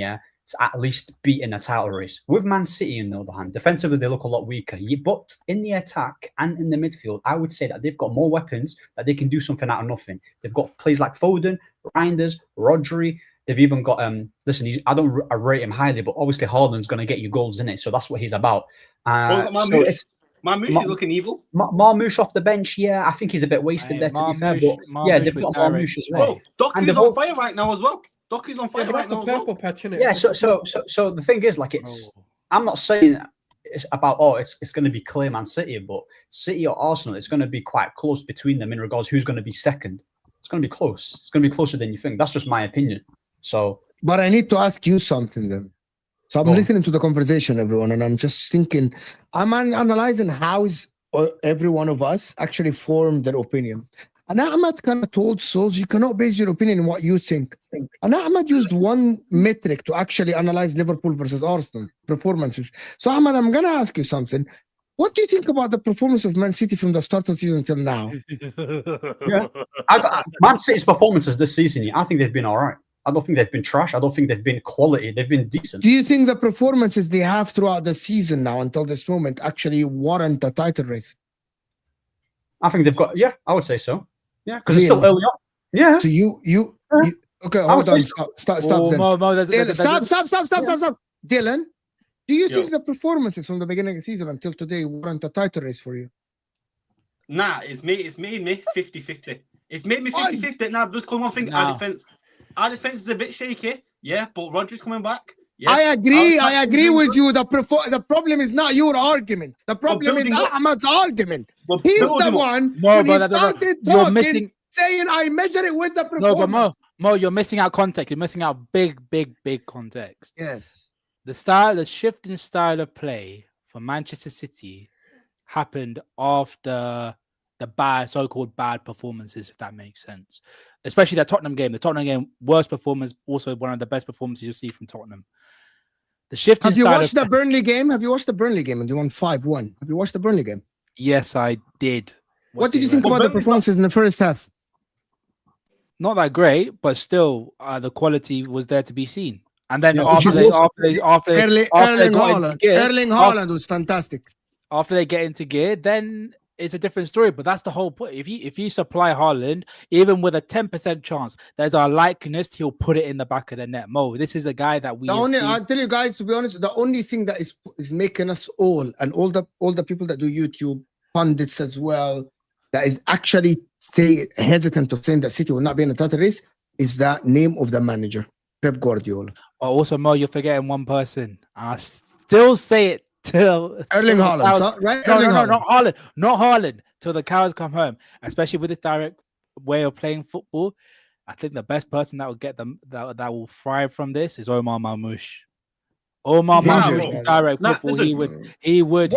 to at least beat in a title race. With Man City, on the other hand, defensively they look a lot weaker. But in the attack and in the midfield, I would say that they've got more weapons that they can do something out of nothing. They've got players like Foden, Reinders, Rodri. They've even got I don't rate him highly, but obviously Haaland's going to get you goals in it, so that's what he's about. Marmoush is looking evil. Marmoush off the bench, I think he's a bit wasted there, to be fair. But they've got Marmoush as well. Doku's on fire right now as well. Doku's on fire right now. Purple patch, isn't it? Yeah, so the thing is, I'm not saying it's about it's going to be clear Man City, but City or Arsenal, it's going to be quite close between them in regards who's going to be second. It's going to be close. It's going to be closer than you think. That's just my opinion. So, but I need to ask you something then. So I'm listening to the conversation, everyone, and I'm just thinking, I'm analyzing how every one of us actually formed their opinion. And Ahmad kind of told Souls, you cannot base your opinion on what you think. And Ahmad used one metric to actually analyze Liverpool versus Arsenal performances. So Ahmad, I'm going to ask you something. What do you think about the performance of Man City from the start of the season until now? Man City's performances this season, I think they've been all right. I don't think they've been trash. I don't think they've been quality. They've been decent. Do you think the performances they have throughout the season now until this moment actually warrant a title race? I think they've got, I would say so. Yeah, because it's still early on. Yeah. So you okay, I would hold on. say Stop Oh, then. Mo, there's Stop. Dylan, do you think Yo. the performances from the beginning of the season until today weren't a title race for you? Nah, it's made me 50-50. It's made me 50-50. Now, just come one thing. Nah. Our defense is a bit shaky. Yeah, but Rodri's coming back. Yeah. I agree with you. you. The problem is not your argument. The problem is building up. Ahmad's argument. We're He's building the up. one Mo, when he but started you're talking, missing. saying I measure it with the No, performance. but Mo, you're missing out context. You're missing out big context. Yes. The shift in style of play for Manchester City happened after the so-called bad performances, if that makes sense. Especially the Tottenham game. The Tottenham game, worst performance, also one of the best performances you'll see from Tottenham. The shift. Have you watched the Burnley game? Have you watched the Burnley game and they won 5-1? Have you watched the Burnley game? Yes, I did. What did you think about the performances in the first half? Not that great, but still, the quality was there to be seen. And then Yeah, Erling Haaland was fantastic. After they get into gear, then it's a different story. But that's the whole point. If you supply Haaland, even with a 10% chance, there's a likeness he'll put it in the back of the net. Mo, this is a guy that we. I'll tell you guys, to be honest, the only thing that is making us all the people that do YouTube, pundits as well, that is actually hesitant of saying that City will not be in the title race is the name of the manager, Pep Guardiola. But also, Mo, you're forgetting one person. I still say it till Erling Haaland, right? No, not Haaland. Till the cows come home. Especially with this direct way of playing football, I think the best person that will get them that will thrive from this is Omar Marmoush. Omar Marmoush, direct football. He would.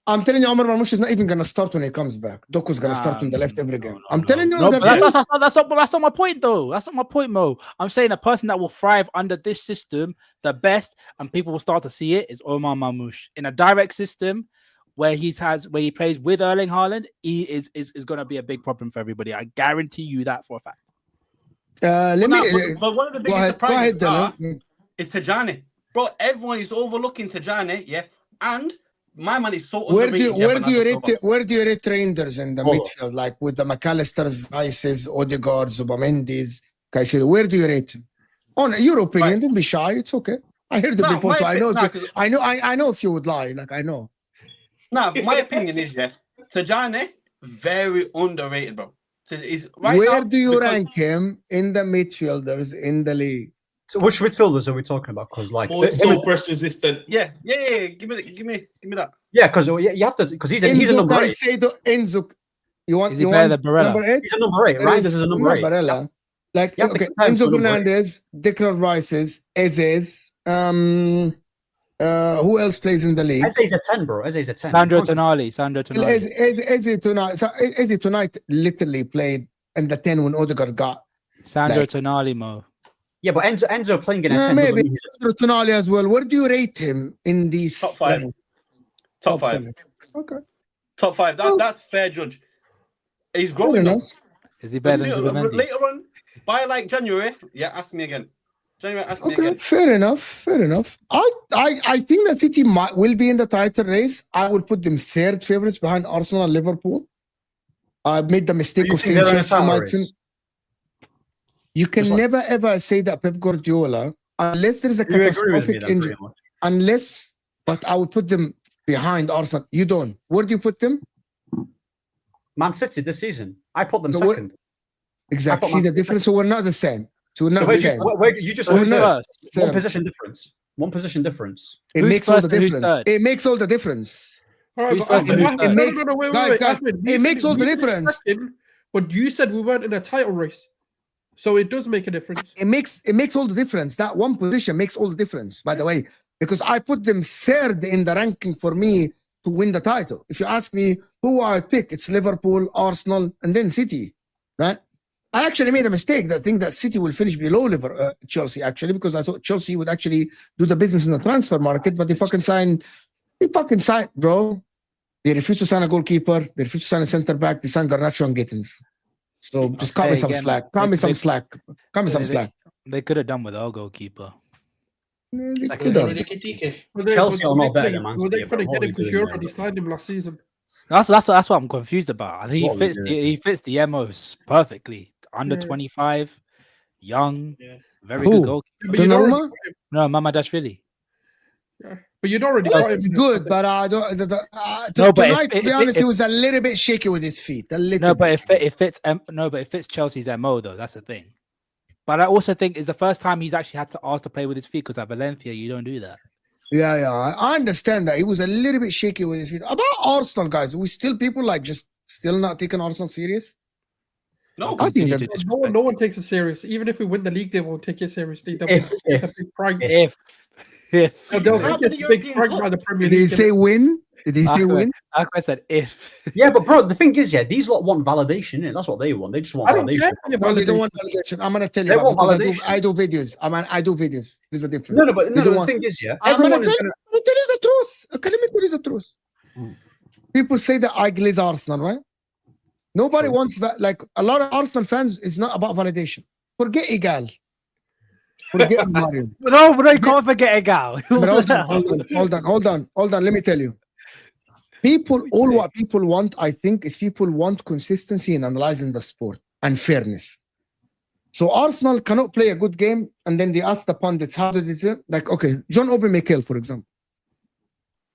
I'm telling you, Omar Marmoush is not even gonna start when he comes back. Doku's gonna start on the left every game. I'm telling you that's not my point though. That's not my point, Mo. I'm saying a person that will thrive under this system, the best, and people will start to see it is Omar Marmoush. In a direct system where he plays with Erling Haaland, he is gonna be a big problem for everybody. I guarantee you that for a fact. But one of the biggest surprises is Tajani. Bro, everyone is overlooking Tajani, yeah, and my man is so where do you rate Rangers in the midfield, like with the McAllisters, Rices, Odegaard, Zubamendis, Caicedo? Where do you rate him? On your opinion, don't be shy. It's okay. I heard it before, so I know. I know if you would lie. Like I know. Nah, my opinion is Tajani very underrated, bro. Where do you rank him in the midfielders in the league? So which midfielders are we talking about? Because like, so press resistant. Yeah. Give me that. Yeah, because you have to, because he's a number 8. Enzo, you want number 8? He's a number 8, right? This is a number 8. Barella. Like okay, Enzo Fernandez, Declan Rice's, Ezes. Who else plays in the league? Eze's a 10, bro. Eze's a 10. Sandro Tonali. Eze tonight literally played in the 10 when Odegaard got. Sandro Tonali, Mo. Yeah, but Enzo playing in a 10. Maybe Tonali as well. Where do you rate him in these? Top 5. Top 5. Okay. Top 5. That's fair judge. He's growing up. Is he better than Zubamendi? Later on, by like January, ask me again. Okay, fair enough. I think that City will be in the title race. I would put them third favorites behind Arsenal and Liverpool. I made the mistake of saying Chelsea might finish. You can never ever say that Pep Guardiola, unless there is a catastrophic injury. But I would put them behind Arsenal. You don't. Where do you put them? Man City this season. I put them second. Exactly. See the difference? So we're not the same. So we're not the same. Where you just one position difference. One position difference. It makes all the difference. It makes all the difference. It makes all the difference. But you said we weren't in a title race. So it does make a difference. It makes all the difference. That one position makes all the difference, by the way, because I put them third in the ranking for me to win the title. If you ask me who I pick, it's Liverpool, Arsenal, and then City, right? I actually made a mistake that I think that City will finish below Chelsea, actually, because I thought Chelsea would actually do the business in the transfer market, but they fucking signed, bro. They refused to sign a goalkeeper. They refused to sign a centre back. They signed Garnacho and Gittins. So just cut me some slack. Cut me some slack. They could have done with our goalkeeper. Chelsea are not better than Man City. They could have get him because you already signed him last season. That's what I'm confused about. I think What are we he fits the MOs perfectly. Under 25, young, very good goal. But you'd already, No, Mamadashvili. but you'd already Well, got him. it's good, but I don't. No, but tonight, to be honest, he was a little bit shaky with his feet. A little. No, but bit. it fits Chelsea's MO though. That's the thing. But I also think it's the first time he's actually had to ask to play with his feet, because at Valencia you don't do that. Yeah, I understand that he was a little bit shaky with his feet. About Arsenal, guys, we still people like just still not taking Arsenal serious. No, I think that no one takes it serious. Even if we win the league, they won't take it seriously. They'll If- take if- it a big pride. If They'll How take about it the a big European pride Cup? by the Premier Did he League. say win? Did he say win? I said if. Yeah, but bro, the thing is, these lot want validation. Innit? That's what they want. They just want I don't validation. care. Any No, they don't validation. want validation. I'm gonna tell you They about, want because validation. I do videos. I do videos. There's a difference. No, but They no, don't the want- thing is, I'm gonna everyone is tell you the truth. Okay, let me tell you the truth. People say that I glaze Arsenal, right? Nobody True. wants that. Like a lot of Arsenal fans, it's not about validation. Forget Igal. Forget Mario. No, you can't forget a gal. But hold on. Let me tell you. What people want, I think, is people want consistency in analyzing the sport and fairness. So Arsenal cannot play a good game, and then they ask the pundits, how did it? Like, okay, John Obi Mikel, for example.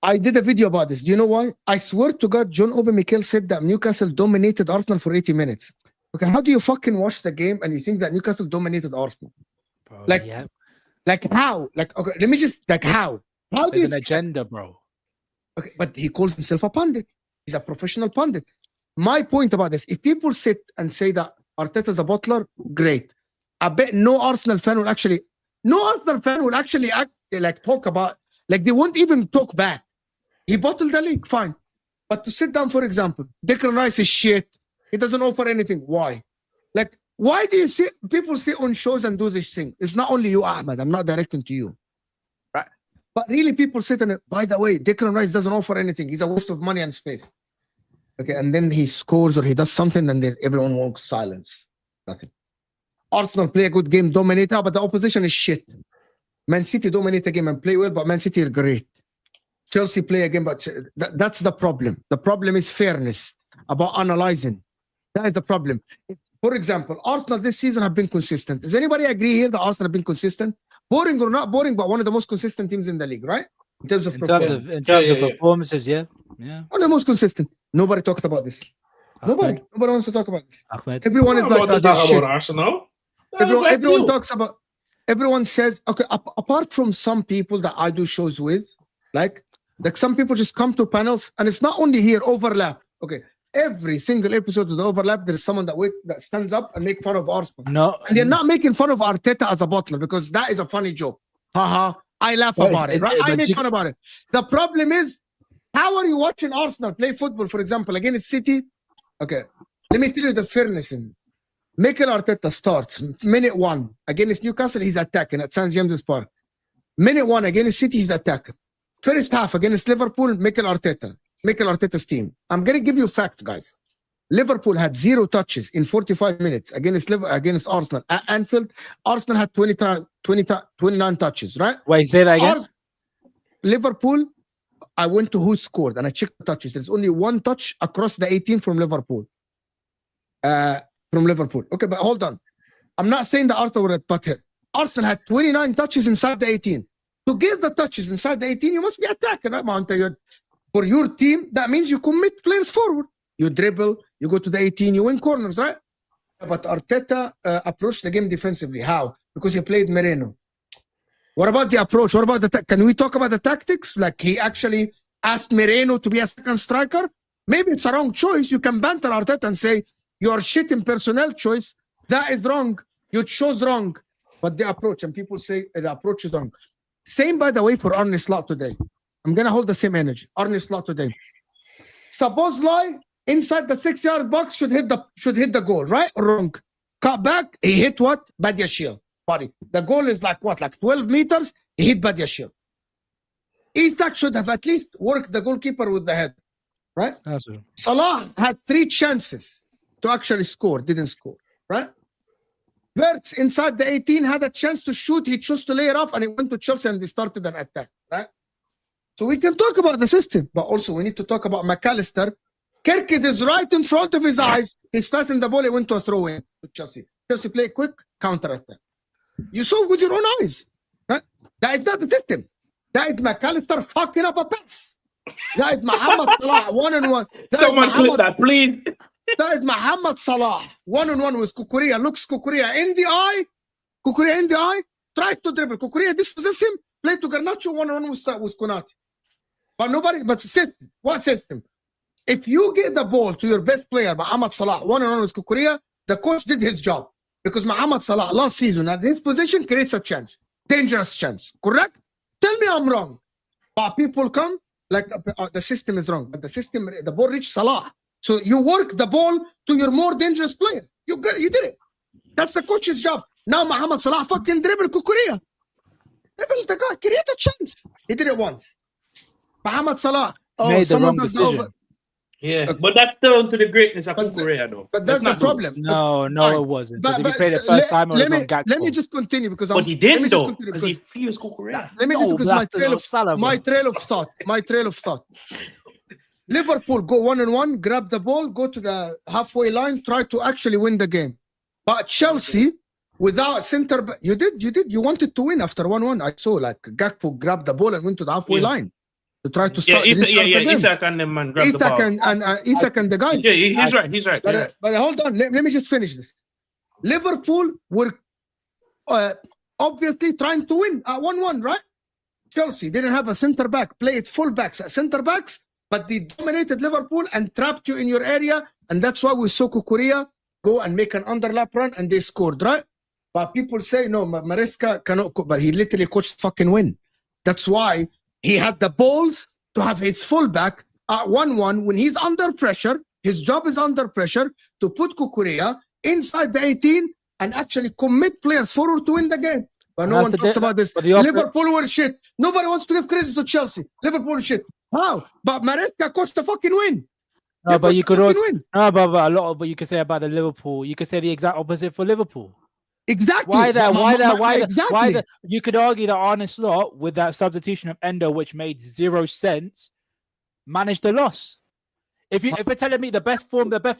I did a video about this. Do you know why? I swear to God, John Obi Mikel said that Newcastle dominated Arsenal for 80 minutes. Okay, how do you fucking watch the game and you think that Newcastle dominated Arsenal? Bro, Like, yeah. Like how? Like, okay, let me just, like how? How do There's you an agenda, bro. Okay, but he calls himself a pundit. He's a professional pundit. My point about this, if people sit and say that Arteta's a bottler, great. I bet no Arsenal fan will actually like talk about, like they won't even talk back. He bottled the league, fine. But to sit down, for example, Declan Rice is shit. He doesn't offer anything. Why? Like, why do you see people sit on shows and do this thing? It's not only you, Ahmed. I'm not directing to you. Right? But really, people sit and, by the way, Declan Rice doesn't offer anything. He's a waste of money and space. Okay, and then he scores or he does something, and then everyone wants silence. Nothing. Arsenal play a good game, dominate, but the opposition is shit. Man City dominate a game and play well, but Man City are great. Chelsea play a game, but that's the problem. The problem is fairness, about analyzing. That is the problem. For example, Arsenal this season have been consistent. Does anybody agree here that Arsenal have been consistent? Boring or not boring, but one of the most consistent teams in the league, right? In terms of performances, yeah. One of the most consistent. Nobody talks about this. Nobody wants to talk about this. Ahmed. Everyone is like, talk about Arsenal. everyone talks about. Everyone says, okay. Apart from some people that I do shows with, like some people just come to panels, and it's not only here overlap. Okay, every single episode of the overlap, there is someone that stands up and make fun of Arsenal. No, and they're not making fun of Arteta as a bottler, because that is a funny joke. Haha, I laugh about it. Right? I make fun about it. The problem is, how are you watching Arsenal play football, for example, against City? Okay, let me tell you the fairness in Mikel Arteta starts minute 1 against Newcastle, he's attacking at St. James's Park. Minute 1 against City, he's attacking. First half against Liverpool, Mikel Arteta's team. I'm going to give you facts, guys. Liverpool had 0 touches in 45 minutes against Arsenal. At Anfield, Arsenal had 29 touches, right? Wait, say that again? Liverpool, I went to who scored and I checked the touches. There's only 1 touch across the 18 from Liverpool. Okay, but hold on. I'm not saying that Arsenal were at butthead. Arsenal had 29 touches inside the 18. To give the touches inside the 18, you must be attacking, right? For your team, that means you commit players forward. You dribble, you go to the 18, you win corners, right? But Arteta approached the game defensively. How? Because he played Moreno. What about the approach? What about can we talk about the tactics? Like he actually asked Moreno to be a second striker? Maybe it's a wrong choice. You can banter Arteta and say, your shit in personnel choice, that is wrong. You chose wrong. But the approach, and people say the approach is wrong. Same, by the way, for Arne Slot today. I'm going to hold the same energy. Arne Slot today. Supposedly, inside the 6-yard box should hit the goal, right or wrong? Cut back, he hit what? Badiashile. Body. The goal is like what? Like 12 meters, he hit Badiashile. Isak should have at least worked the goalkeeper with the head, right? Absolutely. Salah had 3 chances to actually score, didn't score, right? Verts inside the 18 had a chance to shoot. He chose to lay it off, and he went to Chelsea and they started an attack, right? So we can talk about the system, but also we need to talk about McAllister Kirkis is right in front of his eyes. He's passing the ball. He went to a throw in with Chelsea. Chelsea play quick counter attack. You saw with your own eyes. Right? That is not the system. That is McAllister fucking up a pass. That is Mohamed Salah 1-on-1. Someone click that, please. That is Mohamed Salah 1-on-1 with Kukurea. Looks Kukurea in the eye. Kukurea in the eye. Tries to dribble. Kukurea dispossesses him. Play to Garnacho 1-on-1 with Konate. But nobody. But system. What system? If you get the ball to your best player, Mohamed Salah 1-on-1 with Kukurea, the coach did his job. Because Mohamed Salah last season at his position creates a chance. Dangerous chance. Correct? Tell me I'm wrong. But people come like the system is wrong. But the ball reached Salah. So you work the ball to your more dangerous player. You did it. That's the coach's job. Now Mohamed Salah fucking dribble Kukurea. Dribble the guy. Create a chance. He did it once. Mohamed Salah. Made the wrong decision. Yeah, but that's down to the greatness of Kukurea, though. But that's the problem. No, it wasn't. Because if he played the first time, let me just continue because but he did though, because he fears Kukurea. Let me just because my trail of thought. Liverpool go 1-on-1, grab the ball, go to the halfway line, try to actually win the game. But Chelsea, without center back, you wanted to win after 1-1. I saw like Gakpo grabbed the ball and went to the halfway line to try to start. Isak and them man grabbed the ball. Isak and the guys. Yeah, he's right. But hold on, let me just finish this. Liverpool were obviously trying to win at 1-1, right? Chelsea didn't have a center back, played full backs, center backs, but they dominated Liverpool and trapped you in your area, and that's why we saw Kukurea go and make an underlap run, and they scored, right? But people say, no, Maresca cannot, but he literally coached fucking win. That's why he had the balls to have his fullback at 1-1 when he's under pressure. His job is under pressure to put Kukurea inside the 18 and actually commit players forward to win the game. But no one talks about this. Liverpool were shit. Nobody wants to give credit to Chelsea. Liverpool shit. How? But Maresca coached the fucking win. No, but you could also but you could say about the Liverpool. You could say the exact opposite for Liverpool. Exactly. Why you could argue that Arne Slot, with that substitution of Endo, which made 0 sense, managed the loss. If you're telling me the best form, this game,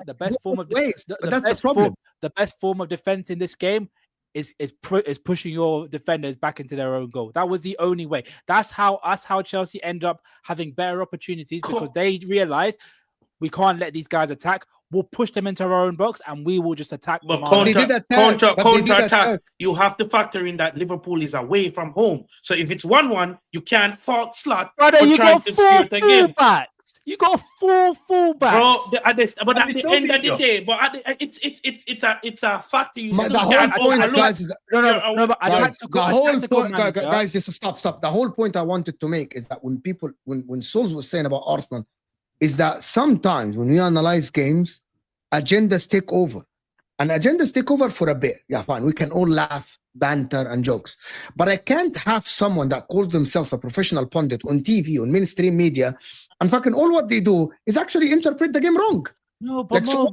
the best form of the best form of defense in this game is pushing your defenders back into their own goal. That was the only way. That's how Chelsea end up having better opportunities because they realize we can't let these guys attack. We'll push them into our own box and we will just attack. But counter attack, you have to factor in that Liverpool is away from home. So if it's 1-1, you can't fault Slot for trying to steer the game. You got 4 fullbacks. Bro, at the end of the day, it's a factor you still can't overlook. Guys, just stop. The whole point I wanted to make is that when Souls was saying about Arsenal, is that sometimes when we analyze games, agendas take over. And agendas take over for a bit. Yeah, fine. We can all laugh, banter, and jokes. But I can't have someone that calls themselves a professional pundit on TV, on mainstream media, and fucking all what they do is actually interpret the game wrong. No, but it's a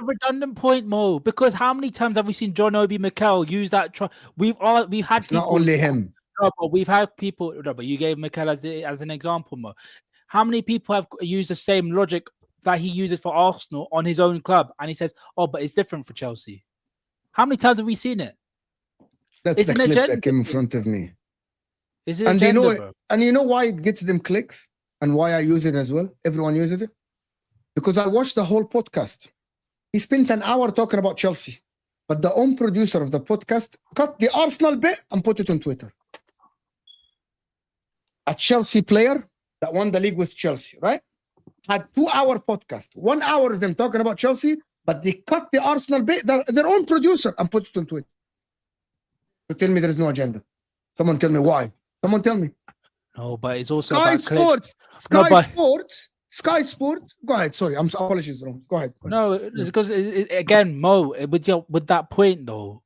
redundant point, Mo. Because how many times have we seen John Obi Mikel use that? We've had. It's not only him. No, but we've had people. No, but you gave Mikel as an example, Mo. How many people have used the same logic that he uses for Arsenal on his own club? And he says, oh, but it's different for Chelsea. How many times have we seen it? That's the clip that came in front of me. Is it bro? And you know why it gets them clicks and why I use it as well? Everyone uses it. Because I watched the whole podcast. He spent an hour talking about Chelsea. But the own producer of the podcast cut the Arsenal bit and put it on Twitter. A Chelsea player that won the league with Chelsea, right? Had 2-hour podcast. 1 hour of them talking about Chelsea, but they cut the Arsenal bit, their own producer, and put it on Twitter. So tell me there is no agenda. Someone tell me why. Someone tell me. No, but it's also Sky about Sports. Sky Sports. Go ahead. Sorry, I'm apologies wrong. Go ahead. No, it's because again, Mo, with that point though,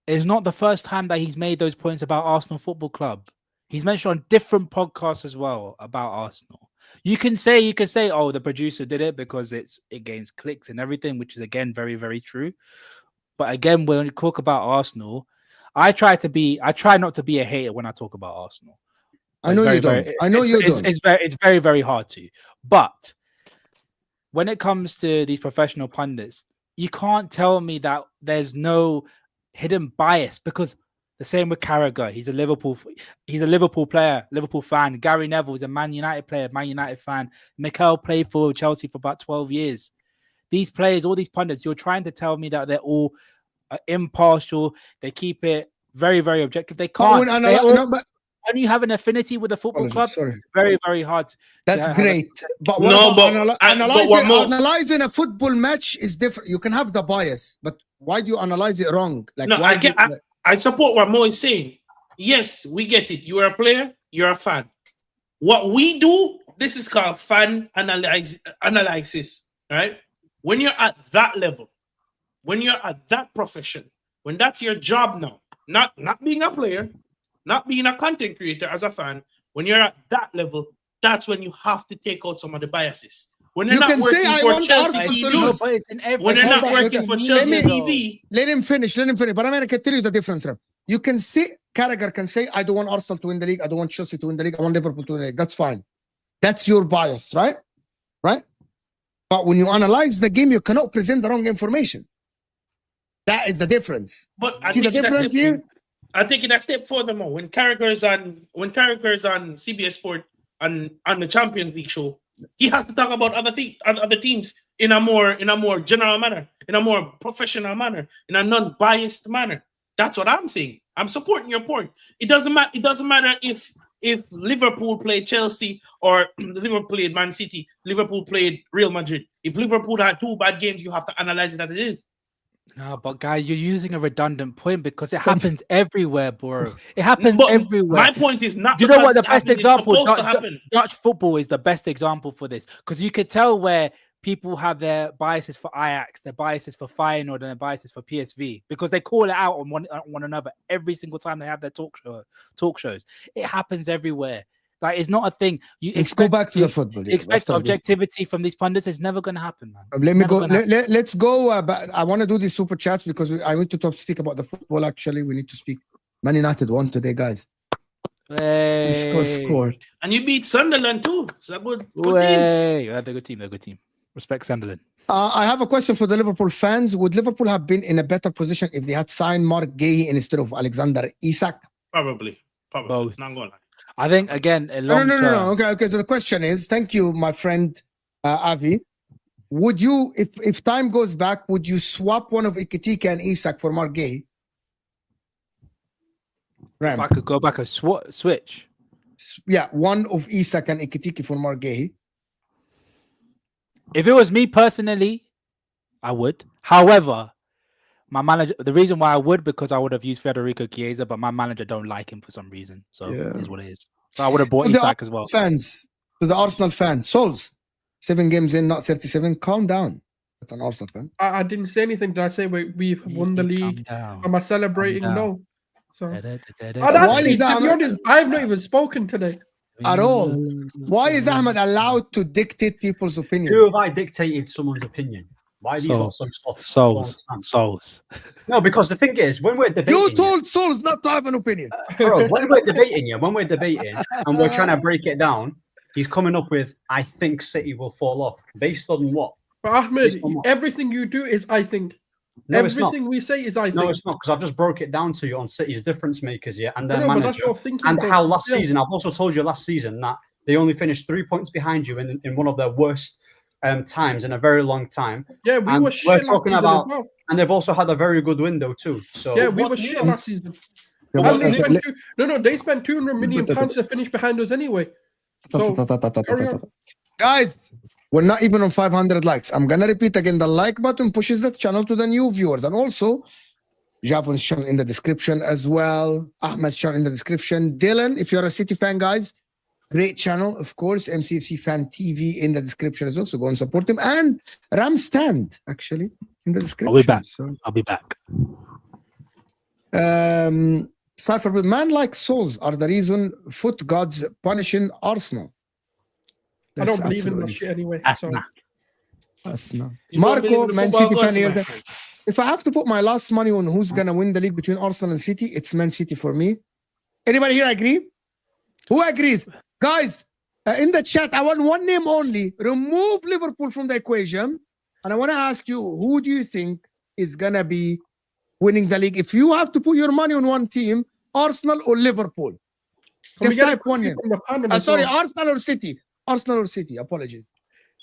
it's not the first time that he's made those points about Arsenal Football Club. He's mentioned on different podcasts as well about Arsenal. You can say, oh, the producer did it because it gains clicks and everything, which is again very, very true. But again, when you talk about Arsenal, I try not to be a hater when I talk about Arsenal. I know you don't. I know you don't. It's very, very hard to. But when it comes to these professional pundits, you can't tell me that there's no hidden bias, because the same with Carragher. He's a Liverpool player, Liverpool fan. Gary Neville's a Man United player, Man United fan. Mikel played for Chelsea for about 12 years. These players, all these pundits, you're trying to tell me that they're all impartial. They keep it very, very objective. They can't. When you have an affinity with a football club, it's very, very hard. That's great. Analyzing a football match is different. You can have the bias, but why do you analyze it wrong? Like, no, I support what Mo is saying. Yes, we get it. You are a player, you're a fan. What we do, this is called fan analysis, right? When you're at that level, when you're at that profession, when that's your job now, not being a player, not being a content creator as a fan, when you're at that level, that's when you have to take out some of the biases. When you're not working for Chelsea TV, when you're not working for Chelsea TV. Let him finish. But I can tell you the difference. You can say, Carragher can say, I don't want Arsenal to win the league. I don't want Chelsea to win the league. I want Liverpool to win the league. That's fine. That's your bias, right? Right? But when you analyze the game, you cannot present the wrong information. That is the difference. But see the difference here? I take it a step further more. When Carragher's on CBS Sport on the Champions League show, he has to talk about other teams in a more general manner, in a more professional manner, in a non-biased manner. That's what I'm saying. I'm supporting your point. It doesn't matter if Liverpool played Chelsea or Liverpool played Man City, Liverpool played Real Madrid. If Liverpool had 2 bad games, you have to analyze it as it is. No, but guy, you're using a redundant point because it happens everywhere, bro. It happens everywhere. My point is not. Do you know what the best example? Dutch football is the best example for this, because you could tell where people have their biases for Ajax, their biases for Feyenoord, and their biases for PSV, because they call it out on one another every single time they have their talk shows. It happens everywhere. Like, it's not a thing. Let's go back to the football. Expect objectivity from these pundits. It's never going to happen, man. Let's go. I want to do these super chats because I want to speak about the football. Actually, we need to speak. Man United won today, guys. Hey. Score. And you beat Sunderland too. It's a good team. They're a good team. They're a good team. Respect Sunderland. I have a question for the Liverpool fans. Would Liverpool have been in a better position if they had signed Mark Gay instead of Alexander Isak? Probably. Both. Not gonna lie. I think, again, no. Okay. So the question is, thank you, my friend Avi. Would you, if time goes back, would you swap one of Ekitike and Isak for Mark Gay? If I could go back a switch. Yeah, one of Isak and Ekitike for Mark Gay. If it was me personally, I would. However, my manager, the reason why I would, because I would have used Federico Chiesa, but my manager don't like him for some reason. So it is what it is. So I would have bought Isak as well. To the Arsenal fan, Souls, 7 games in, not 37. Calm down. That's an Arsenal fan. I didn't say anything. Did I say we've won the league? Am I celebrating? No. So, to be honest, I have not even spoken today. At all. Why is Ahmed allowed to dictate people's opinions? Who have I dictated someone's opinion? Why are these all so soft? Souls. No, because the thing is, when we're debating, you told Souls not to have an opinion. Bro, when we're debating, and we're trying to break it down, he's coming up with, I think City will fall off. Based on what? But Ahmed, everything you do is I think. No, everything we say is I think. No, it's not, because I've just broke it down to you on City's difference makers, and their manager. But that's your thinking and how last season, I've also told you last season that they only finished 3 points behind you in one of their worst times in a very long time. Yeah, we're talking about, and they've also had a very good window too. So yeah, we were shit last season. They spent 200 million pounds to finish behind us anyway. Guys, we're not even on 500 likes. I'm gonna repeat again: the like button pushes the channel to the new viewers, and also Javon's channel in the description as well. Ahmed's channel in the description. Dylan, if you're a City fan, guys. Great channel, of course. MCFC Fan TV in the description as well. So go and support him. And Ram Stand, actually, in the description. I'll be back. Cypher, man like Souls are the reason foot gods punishing Arsenal. I don't believe in that shit anyway. Marco, Man City fan here. If I have to put my last money on who's going to win the league between Arsenal and City, it's Man City for me. Anybody here agree? Who agrees? Guys, in the chat, I want one name only. Remove Liverpool from the equation. And I want to ask you, who do you think is going to be winning the league? If you have to put your money on one team, Arsenal or Liverpool? Just type one name. Sorry, Arsenal or City? Arsenal or City? Apologies.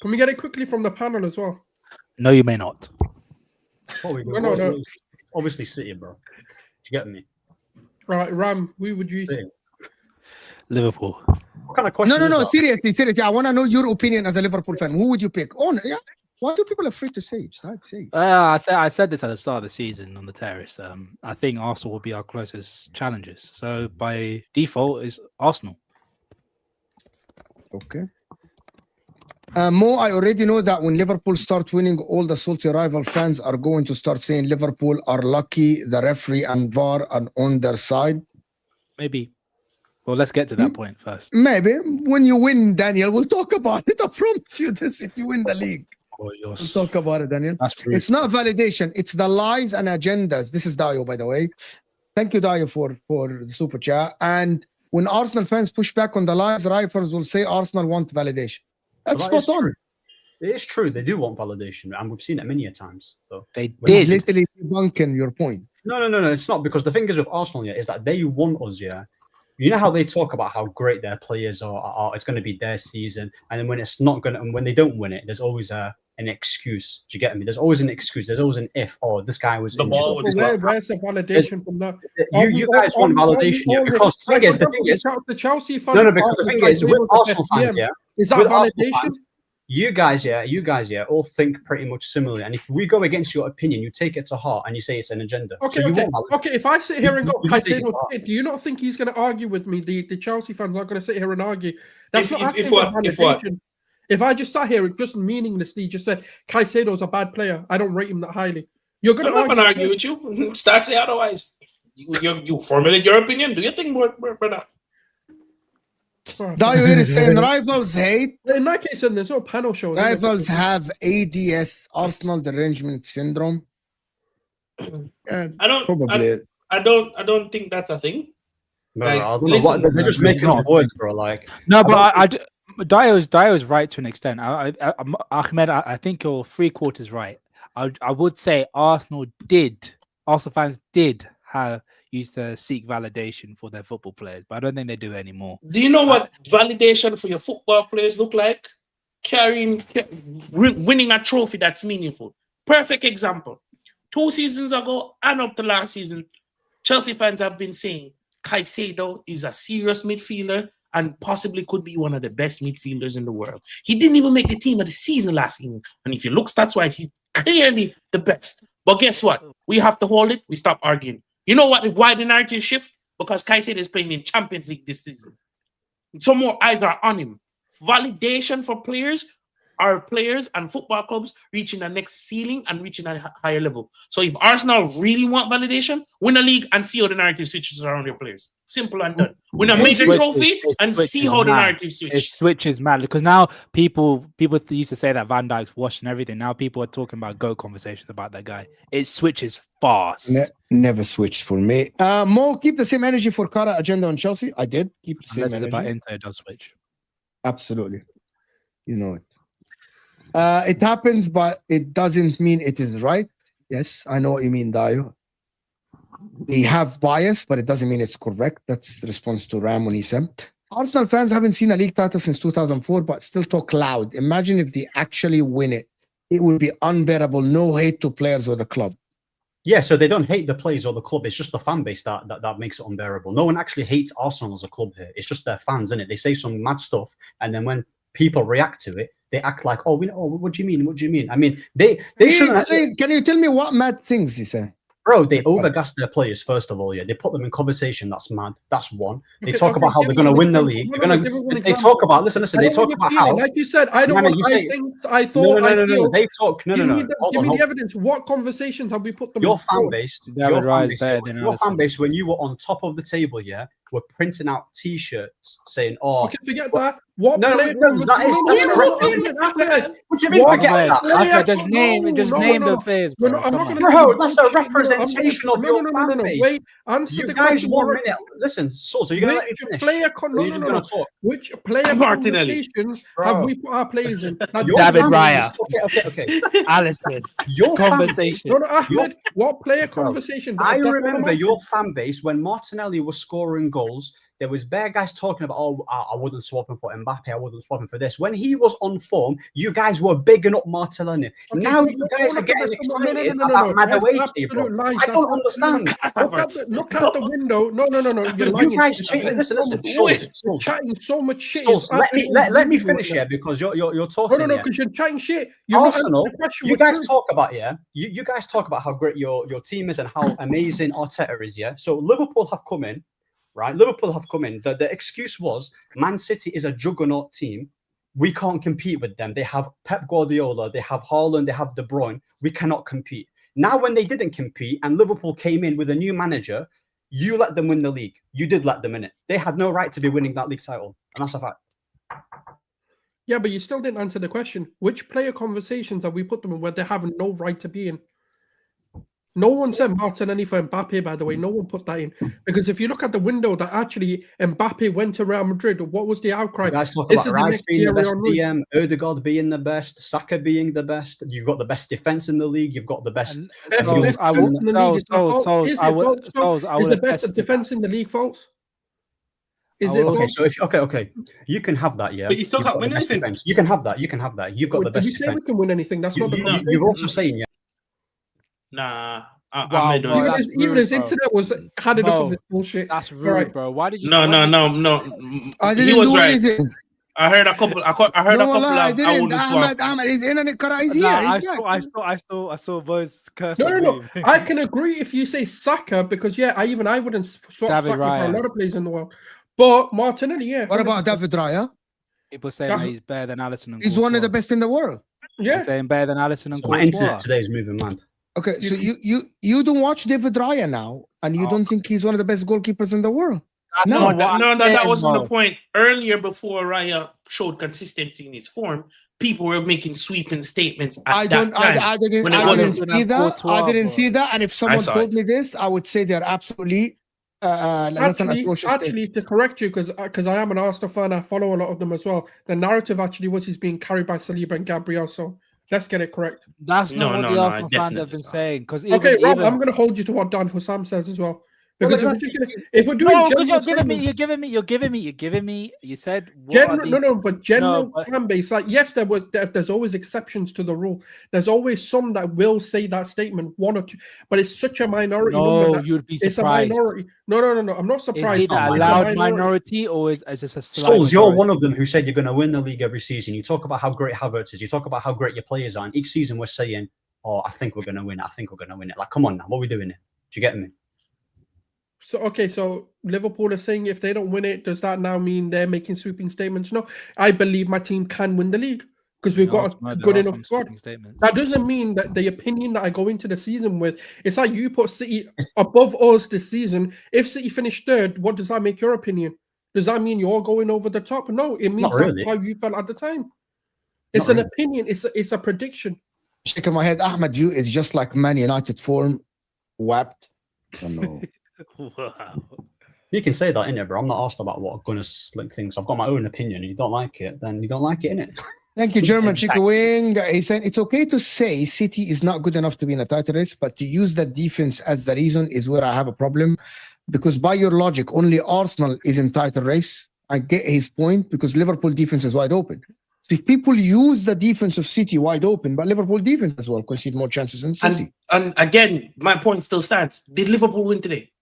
Can we get it quickly from the panel as well? No, you may not. No. Obviously City, bro. Do you get me? Right, Ram, who would you City. Liverpool. What kind of question No. is Seriously. I want to know your opinion as a Liverpool fan. Who would you pick? Oh, yeah. Why do people afraid to say? I said this at the start of the season on the terrace. I think Arsenal will be our closest challengers. So by default, is Arsenal. Okay. Mo, I already know that when Liverpool start winning, all the salty rival fans are going to start saying Liverpool are lucky, the referee and VAR are on their side. Maybe. Well, let's get to that point first. Maybe. When you win, Daniel, we'll talk about it. I promise you this if you win the league. We'll talk about it, Daniel. That's true. It's not validation. It's the lies and agendas. This is Dayo, by the way. Thank you, Dayo, for the super chat. And when Arsenal fans push back on the lies, rivals will say Arsenal want validation. That's spot on. It is true. They do want validation, and we've seen it many a times. So they did. It's literally debunking your point. No. It's not, because the thing is with Arsenal, is that they want us, You know how they talk about how great their players are. It's going to be their season, and then when it's not going to, and when they don't win it, there's always an excuse. Do you get me? There's always an excuse. There's always an if. Oh, this guy was injured. Where's the validation from that? You guys want validation, because the thing is, the Chelsea fans. No, because the thing is, with Arsenal fans, is that validation? You guys, all think pretty much similarly. And if we go against your opinion, you take it to heart and you say it's an agenda. Okay. If I sit here and go, do you not think he's going to argue with me? The Chelsea fans are going to sit here and argue. That's not validation. If I just sat here and just meaninglessly just said Caicedo's a bad player, I don't rate him that highly. You're going to argue with you. Start say otherwise. You formulate your opinion. Do you think, brother? Dayo here is saying rivals hate. In that case, then there's no panel show. Rivals have ADS, Arsenal derangement syndrome. I don't think that's a thing. No, I don't know what they're just making up words, bro. Like Dayo's right to an extent. Ahmed, I think you're 3/4 right. I would say Arsenal fans did used to seek validation for their football players, but I don't think they do it anymore. Do you know what validation for your football players look like? Winning a trophy that's meaningful. Perfect example. 2 seasons ago and up to last season, Chelsea fans have been saying Caicedo is a serious midfielder and possibly could be one of the best midfielders in the world. He didn't even make the team of the season last season. And if you look stats-wise, he's clearly the best. But guess what? We have to hold it. We stop arguing. You know what? Why the narrative shift? Because Caicedo is playing in Champions League this season. So more eyes are on him. Validation for players are players and football clubs reaching the next ceiling and reaching a higher level. So if Arsenal really want validation, win a league and see how the narrative switches around your players. Simple and done. Win a major trophy and see how the narrative switches. It switches mad because now people used to say that Van Dijk's washed and everything. Now people are talking about GOAT conversations about that guy. It switches fast. Never switched for me. Mo, keep the same energy for Kara agenda on Chelsea. I did keep the same energy. About Inter, it does switch. Absolutely. You know it. It happens, but it doesn't mean it is right. Yes, I know what you mean, Dayo. They have bias, but it doesn't mean it's correct. That's the response to Ram when he said, Arsenal fans haven't seen a league title since 2004, but still talk loud. Imagine if they actually win it. It would be unbearable. No hate to players or the club. Yeah, so they don't hate the players or the club. It's just the fan base that makes it unbearable. No one actually hates Arsenal as a club here. It's just their fans, innit? They say some mad stuff, and then when people react to it, they act like, oh, what do you mean? What do you mean? I mean, they shouldn't. Can you tell me what mad things he say? Bro, they overgas their players, first of all, yeah. They put them in conversation. That's mad. That's one. They talk about how they're going to win the league. They talk about, listen, they talk about how. Like you said, I don't want things I thought. No. They talk, no. Give me the evidence. What conversations have we put them in? Your fan base, when you were on top of the table, yeah, were printing out T-shirts saying, oh. You can forget that. What do you mean? Just name the players, bro. Bro, that's a representation. representation of your fan base. Wait, answer you the guys question. 1 minute. Listen, so you're gonna let me finish? Which player conversations have we put our players in? David Raya. Okay. Alisson. Your conversation. Ahmed, what player conversation? I remember your fan base when Martinelli was scoring goals. There was bare guys talking about, oh, I wouldn't swap him for Mbappe. I wouldn't swap him for this. When he was on form, you guys were bigging up Martinelli. Okay, now you guys are getting excited about Madueke, bro. I don't understand. Look out the window. No. You're lying. You guys cheating. Listen. You're chatting so much shit. Let me finish here because you're talking. No, because you're chatting shit. Arsenal, you guys talk about you guys talk about how great your team is and how amazing Arteta is. Yeah. So Liverpool have come in. Right, Liverpool have come in. The excuse was Man City is a juggernaut team. We can't compete with them. They have Pep Guardiola, they have Haaland, they have De Bruyne. We cannot compete. Now, when they didn't compete and Liverpool came in with a new manager, you let them win the league. You did let them in it. They had no right to be winning that league title, and that's a fact. Yeah, but you still didn't answer the question. Which player conversations have we put them in where they have no right to be in? No one said Martinelli for Mbappe, by the way. No one put that in. Because if you look at the window that actually Mbappe went to Real Madrid, what was the outcry? You guys talk about Rice being the best DM, Ødegaard being the best, Saka being the best. You've got the best defense in the league. You've got the best. Is the best defense in the league false? Is it false? So okay. You can have that, yeah. But you still can't win anything. You can have that. You've got the best defense. Did you say we can win anything? That's not the point. You're also saying, yeah. Nah, even his internet had enough of this bullshit. That's rude, bro. Why did you? No. I didn't do anything. I heard a couple. I heard a couple of. I wouldn't swap. Ahmed, his internet cut out. He's here. I saw both cursing. No. I can agree if you say Saka because I wouldn't swap Saka for a lot of players in the world. But Martinelli, yeah. What about David Raya? People saying he's better than Alisson. He's one of the best in the world. Yeah, they're saying better than Alisson and my internet today is moving mad. Okay, so you don't watch David Raya now, and you don't think he's one of the best goalkeepers in the world? No, that wasn't the point. Earlier, before Raya showed consistency in his form, people were making sweeping statements. I didn't see that. And if someone told me this, I would say they're absolutely. Actually, to correct you, because I am an Arsenal fan, I follow a lot of them as well. The narrative actually was he's being carried by Saliba and Gabriel. So let's get it correct. That's not what the Arsenal fans have been saying. Rob, I'm going to hold you to what Dan Hussam says as well. Because if we're doing you're giving me. You said general fan base. Like yes, there's always exceptions to the rule. There's always some that will say that statement, one or two, but it's such a minority. No, you'd be surprised. It's a minority. No. I'm not surprised. Is it a loud minority or is this a slight? Souls, you're one of them who said you're going to win the league every season. You talk about how great Havertz is. You talk about how great your players are. And each season we're saying, "Oh, I think we're going to win. I think we're going to win it." Like, come on now, what are we doing here? Do you get me? So Liverpool are saying if they don't win it, does that now mean they're making sweeping statements? No, I believe my team can win the league because we've got a good enough squad. That doesn't mean that the opinion that I go into the season with, it's like you put City above us this season. If City finish third, what does that make your opinion? Does that mean you're going over the top? No, it means that's how you felt at the time. It's an opinion. It's a prediction. Shaking my head, Ahmed, it's just like Man United form, wept. Oh, no. Wow. You can say that, innit, bro. I'm not asked about what Gunnar's slick things. I've got my own opinion. If you don't like it, then you don't like it, innit? Thank you, German Chicken Wing. He said it's okay to say City is not good enough to be in a title race, but to use that defense as the reason is where I have a problem. Because by your logic, only Arsenal is in title race. I get his point because Liverpool defense is wide open. So if people use the defense of City wide open, but Liverpool defense as well concede more chances than City. And again, my point still stands. Did Liverpool win today?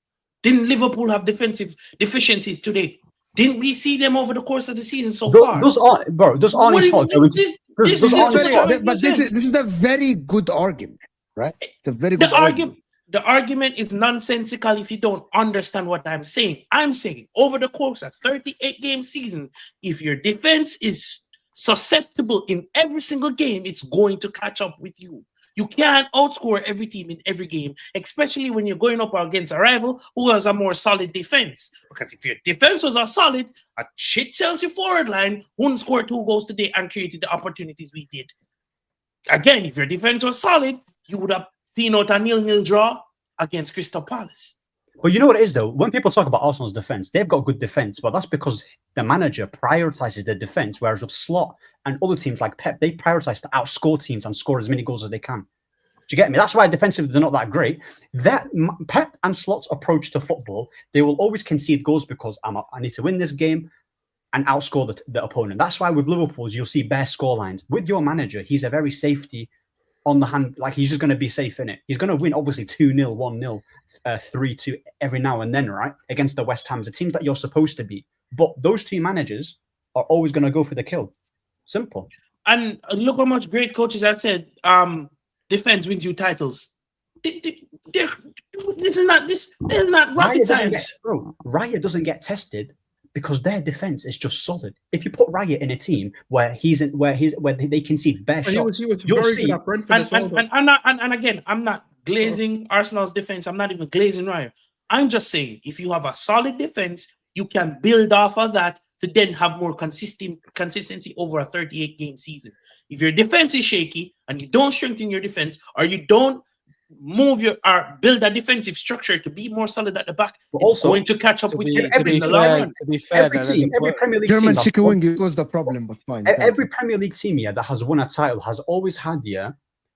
Didn't Liverpool have defensive deficiencies today? Didn't we see them over the course of the season so far? Those Arne Slot. This is a very good argument, right? It's a very good argument. The argument is nonsensical if you don't understand what I'm saying. I'm saying over the course of 38-game season, if your defense is susceptible in every single game, it's going to catch up with you. You can't outscore every team in every game, especially when you're going up against a rival who has a more solid defense. Because if your defense was a solid, a shit Chelsea forward line wouldn't score 2 goals today and created the opportunities we did. Again, if your defense was solid, you would have seen out a 0-0 draw against Crystal Palace. But you know what it is, though? When people talk about Arsenal's defence, they've got good defence, but that's because the manager prioritises their defence, whereas with Slot and other teams like Pep, they prioritise to outscore teams and score as many goals as they can. Do you get me? That's why defensively they're not that great. That Pep and Slot's approach to football, they will always concede goals because I need to win this game and outscore the opponent. That's why with Liverpool's, you'll see bare score lines. With your manager, he's a very safety on the hand, like he's just going to be safe in it. He's going to win, obviously, 2-0, 1-0, 3-2 every now and then, right? Against the West Hams, the teams that you're supposed to beat. But those two managers are always going to go for the kill. Simple. And look how much great coaches have said, defense wins you titles. This is not rocket science. Raya doesn't get tested because their defense is just solid. If you put Raya in a team where they concede bare shots, you'll see. And again, I'm not glazing Arsenal's defense. I'm not even glazing Raya. I'm just saying, if you have a solid defense, you can build off of that to then have more consistency over a 38-game season. If your defense is shaky and you don't strengthen your defense, or you don't build a defensive structure to be more solid at the back, it's also going to catch up with you in the long run. To be fair, every Premier League German team chicken wing was the problem, but fine. Every Premier League team that has won a title has always had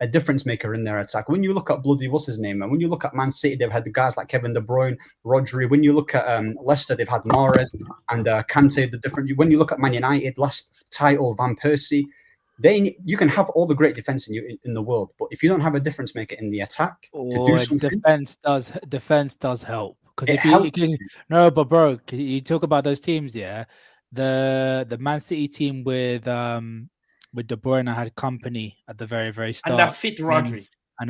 a difference maker in their attack. When you look at what's his name, and when you look at Man City, they've had the guys like Kevin De Bruyne, Rodri. When you look at Leicester, they've had Mahrez and Kante. When you look at Man United, last title, Van Persie. You can have all the great defense in the world, but if you don't have a difference maker in the attack, to do something, defense does help. Because if bro, you talk about those teams, yeah. The Man City team with De Bruyne had company at the very, very start, and that fit Rodri, and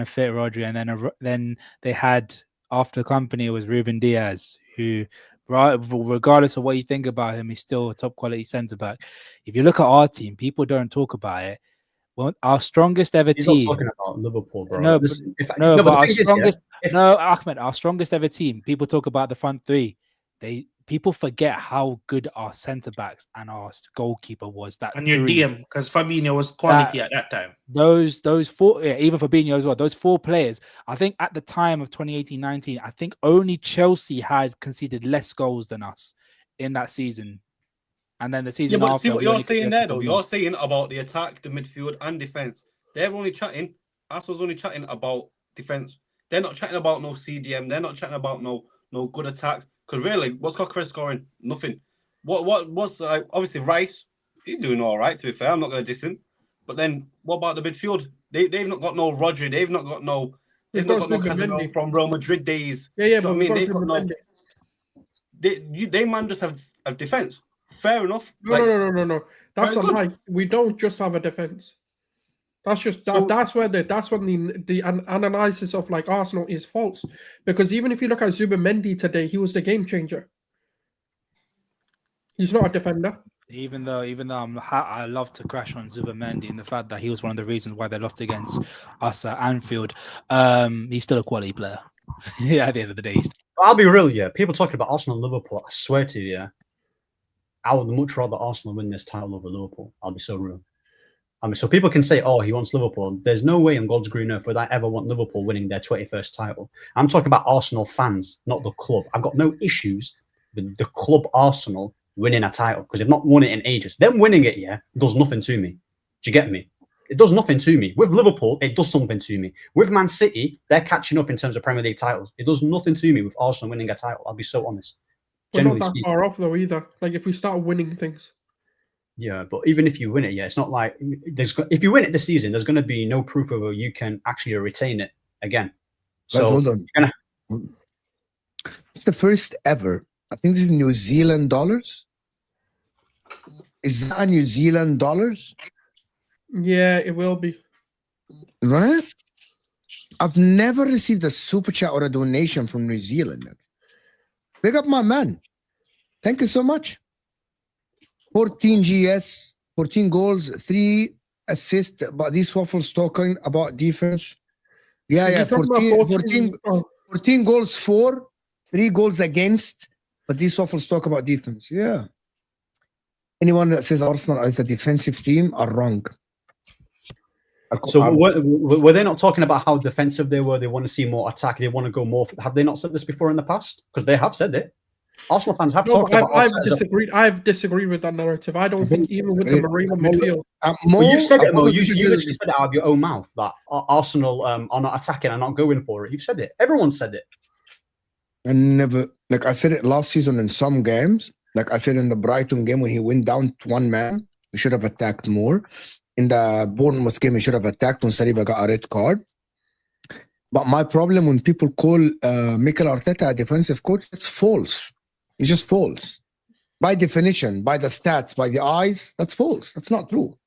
then they had, after company, it was Ruben Diaz, who, regardless of what you think about him, he's still a top quality centre back. If you look at our team, people don't talk about it. Well, our strongest ever team. He's not talking about Liverpool, bro. Ahmed, our strongest ever team. People talk about the front three. People forget how good our centre backs and our goalkeeper was. And your DM, because Fabinho was quality at that time. Those four, even Fabinho as well. Those four players. I think at the time of 2018-19, I think only Chelsea had conceded less goals than us in that season. And then the season after. See what you're saying there, though. You're saying about the attack, the midfield, and defense. They're only chatting. Arsenal's only chatting about defense. They're not chatting about no CDM. They're not chatting about no good attack. Because really, what's Coquelin scoring? Nothing. What's obviously Rice? He's doing all right. To be fair, I'm not going to diss him. But then, what about the midfield? They've not got no Rodri. They've not got no Casemiro from Real Madrid days. Yeah. But I mean, they've got no. They man just have defense. Fair enough. No. That's a lie. We don't just have a defense. That's just that's when the analysis of like Arsenal is false, because even if you look at Zubimendi today, he was the game changer. He's not a defender. Even though I love to crash on Zubimendi and the fact that he was one of the reasons why they lost against us at Anfield, he's still a quality player. Yeah, at the end of the day, I'll be real. Yeah, people talking about Arsenal and Liverpool. I swear to you, I would much rather Arsenal win this title over Liverpool. I'll be so real. So people can say, oh, he wants Liverpool. There's no way on God's green earth would I ever want Liverpool winning their 21st title. I'm talking about Arsenal fans, not the club. I've got no issues with the club Arsenal winning a title because they've not won it in ages. Them winning it, does nothing to me. Do you get me? It does nothing to me. With Liverpool, it does something to me. With Man City, they're catching up in terms of Premier League titles. It does nothing to me with Arsenal winning a title. I'll be so honest. We're not that far off, though, either. Like, if we start winning things. Yeah, but even if you win it, it's not like if you win it this season, there's going to be no proof of you can actually retain it again. So hold on. It's the first ever. I think it's New Zealand dollars. Is that New Zealand dollars? Yeah, it will be. Right? I've never received a super chat or a donation from New Zealand. Big up my man. Thank you so much. 14 GS, 14 goals, 3 assists. But these waffles talking about defense. Yeah. 14 goals for, 3 goals against. But these waffles talk about defense. Yeah. Anyone that says Arsenal is a defensive team are wrong. So were they not talking about how defensive they were? They want to see more attack. They want to go more. Have they not said this before in the past? Because they have said it. Arsenal fans have talked about. I've disagreed with that narrative. I don't think even with the Marino midfield. You said it, Mo. You literally said it out of your own mouth that Arsenal are not attacking and not going for it. You've said it. Everyone said it. I never, like I said it last season in some games. Like I said in the Brighton game when he went down to one man, we should have attacked more. In the Bournemouth game, he should have attacked when Saliba got a red card. But my problem when people call Mikel Arteta a defensive coach, it's false. It's just false. By definition, by the stats, by the eyes, that's false. That's not true.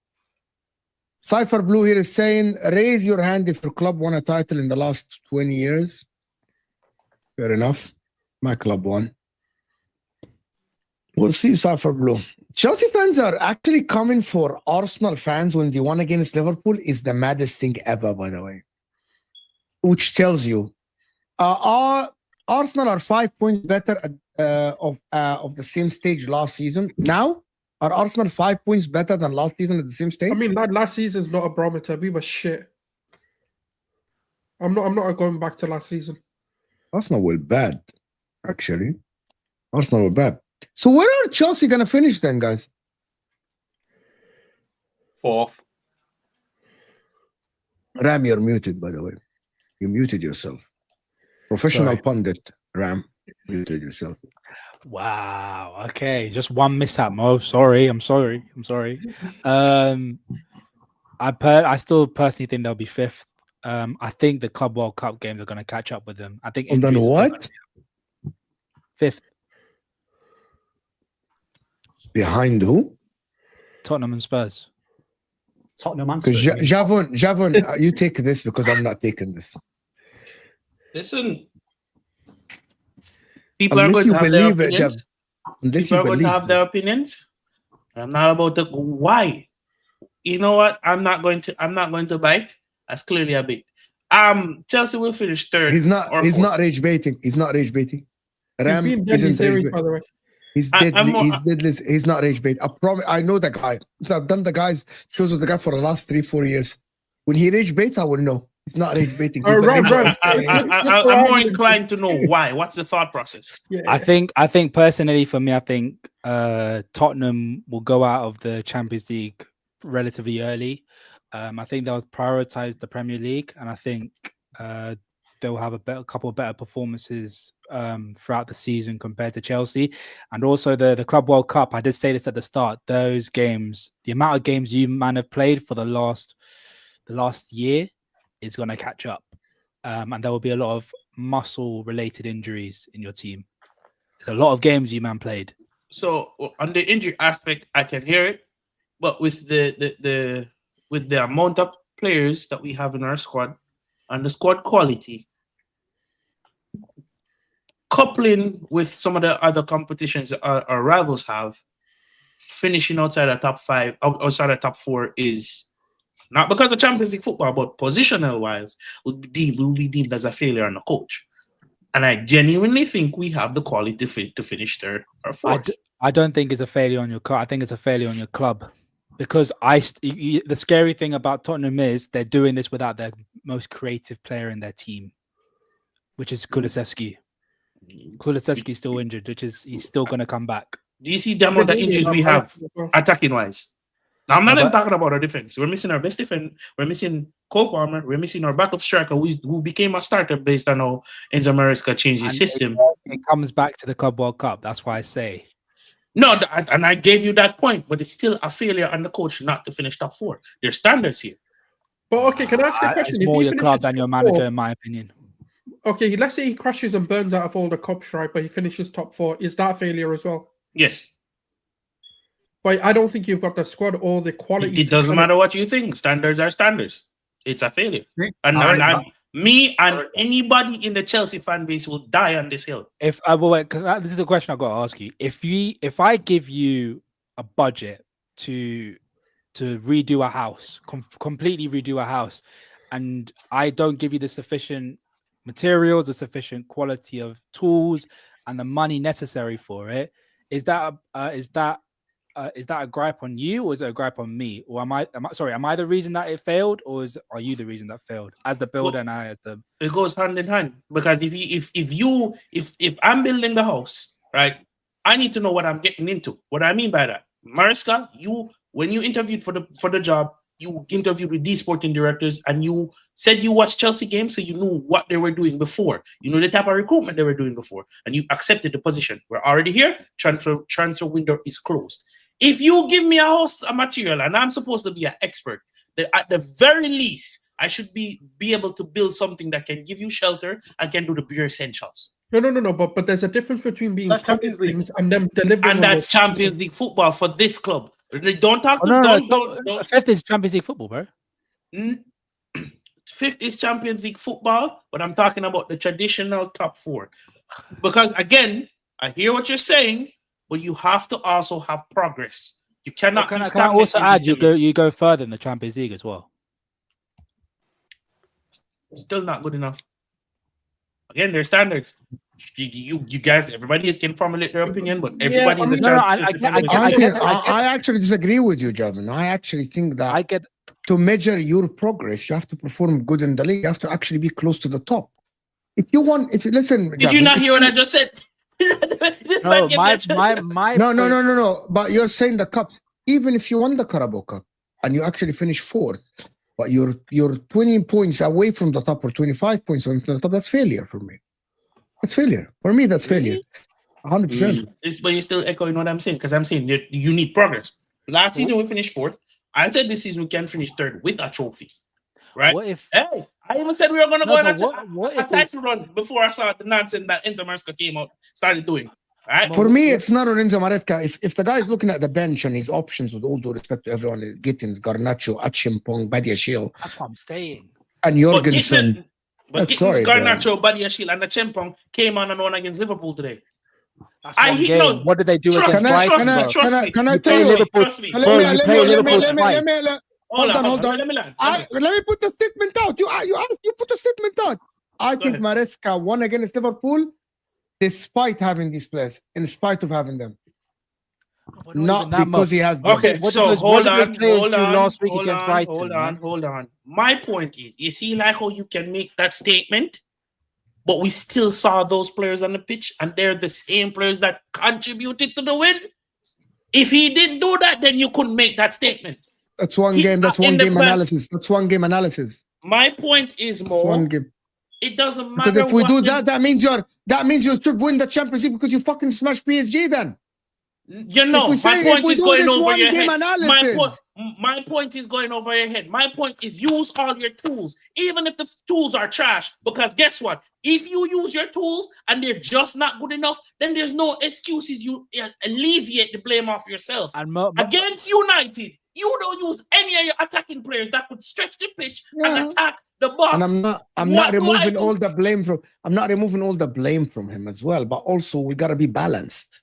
Cypher Blue here is saying, raise your hand if your club won a title in the last 20 years. Fair enough. My club won. We'll see, Cypher Blue. Chelsea fans are actually coming for Arsenal fans when they won against Liverpool is the maddest thing ever, by the way. Which tells you, Arsenal are 5 points better of the same stage last season. Now, are Arsenal 5 points better than last season at the same stage? I mean, last season's not a barometer. We were shit. I'm not going back to last season. Arsenal were bad, actually. Arsenal were bad. So where are Chelsea going to finish then, guys? 4th. Ram, you're muted, by the way. You muted yourself. Professional pundit, Ram, muted yourself. Wow. Okay, just one mishap, Mo. Sorry. I'm sorry. I still personally think they'll be 5th. I think the Club World Cup games are going to catch up with them. I think. And then what? 5th. Behind who? Tottenham and Spurs. Tottenham and Spurs. Spurs. Javon, you take this because I'm not taking this. Listen, people are going to have their opinions. People are going to have their opinions. I'm not about to why. You know what? I'm not going to bite. That's clearly a bait. Chelsea will finish 3rd. He's not rage baiting. He's not rage baiting. Ram isn't rage by the way. He's deadly. He's deadly. He's not rage bait. I promise. I know the guy. I've done the guys shows with the guy for the last 3-4 years. When he rage baits, I will know. He's not rage baiting. I'm more inclined to know why. What's the thought process? Yeah. I think personally for me, I think Tottenham will go out of the Champions League relatively early. I think they'll prioritize the Premier League, and I think they'll have a couple of better performances throughout the season compared to Chelsea. And also the Club World Cup, I did say this at the start, those games, the amount of games you man have played for the last year is going to catch up. And there will be a lot of muscle-related injuries in your team. There's a lot of games you man played. So on the injury aspect, I can hear it. But with the amount of players that we have in our squad and the squad quality, coupling with some of the other competitions our rivals have, finishing outside the top 5, outside the top 4 is not because of Champions League football, but positional wise, will be deemed as a failure on the coach. And I genuinely think we have the quality to finish 3rd or 4th. I don't think it's a failure on your club. I think it's a failure on your club. Because the scary thing about Tottenham is they're doing this without their most creative player in their team, which is Kulusevski. Kulusevski's still injured, he's still going to come back. Do you see the amount of injuries we have attacking wise? Now, I'm not even talking about our defense. We're missing our best defense. We're missing Cole Palmer. We're missing our backup striker who became a starter based on how Enzo Maresca changed his system. It comes back to the Club World Cup. That's why I say. No, and I gave you that point, but it's still a failure on the coach not to finish top 4. There's standards here. But okay, can I ask you a question? It's more your club than your manager, in my opinion. Okay, let's say he crashes and burns out of all the cup stripe, but he finishes top 4. Is that a failure as well? Yes. But I don't think you've got the squad or the quality. It doesn't matter what you think. Standards are standards. It's a failure. Me and anybody in the Chelsea fan base will die on this hill. This is a question I've got to ask you. If I give you a budget to redo a house, completely redo a house, and I don't give you the sufficient materials, the sufficient quality of tools, and the money necessary for it, is that is that a gripe on you, or is it a gripe on me, or am I the reason that it failed, or are you the reason that failed as the builder and I as the? It goes hand in hand, because if I'm building the house, right, I need to know what I'm getting into. What I mean by that, Maresca, when you interviewed for the job, you interviewed with these sporting directors, and you said you watched Chelsea games, so you knew what they were doing before. You know the type of recruitment they were doing before, and you accepted the position. We're already here. Transfer window is closed. If you give me a material, and I'm supposed to be an expert, that at the very least, I should be able to build something that can give you shelter and can do the bare essentials. No. But there's a difference between being Champions League and them delivering. And that's Champions League football for this club. Don't talk to don't. Fifth is Champions League football, bro. Fifth is Champions League football, but I'm talking about the traditional top four. Because again, I hear what you're saying, but you have to also have progress. You cannot. Can I also add you go further in the Champions League as well? Still not good enough. Again, there's standards. You guys, everybody can formulate their opinion, but everybody in the I actually disagree with you, Javin. I actually think that to measure your progress, you have to perform good in the league. You have to actually be close to the top. If you listen, did you not hear what I just said? No. But you're saying the cups. Even if you won the Carabao Cup and you actually finish fourth, but you're 20 points away from the top or 25 points from the top, that's failure for me. That's failure. For me, that's failure. 100%. But you're still echoing what I'm saying, because I'm saying you need progress. Last season, we finished fourth. I said this season we can finish third with a trophy. Right? Hey, I even said we were going to go on a title run before I saw the nonsense that Enzo Maresca came out, started doing. Right? For me, it's not on Enzo Maresca. If the guy is looking at the bench and his options, with all due respect to everyone, Gittins, Garnacho, Achimpong, Badiashile. That's what I'm saying. And Jorgensen. But Garnacho, Badiashile, and Achimpong came on and won against Liverpool today. What did they do against Brighton? Trust me. Can I tell you? Trust me. Let me hold on. Let me put the statement out. You put the statement out. I think Maresca won against Liverpool despite having these players, in spite of having them. Not because he has them. Okay, so hold on. My point is, you see like how you can make that statement, but we still saw those players on the pitch, and they're the same players that contributed to the win. If he didn't do that, then you couldn't make that statement. That's one game. That's one game analysis. That's one game analysis. My point is more. One game. It doesn't matter. Because if we do that, that means you should win the Champions League because you fucking smashed PSG. Then you know, my point is going over your head. My point is going over your head. My point is use all your tools, even if the tools are trash. Because guess what? If you use your tools and they're just not good enough, then there's no excuses. You alleviate the blame off yourself. And against United, you don't use any of your attacking players that could stretch the pitch and attack the box. And I'm not removing all the blame from. I'm not removing all the blame from him as well. But also we gotta be balanced.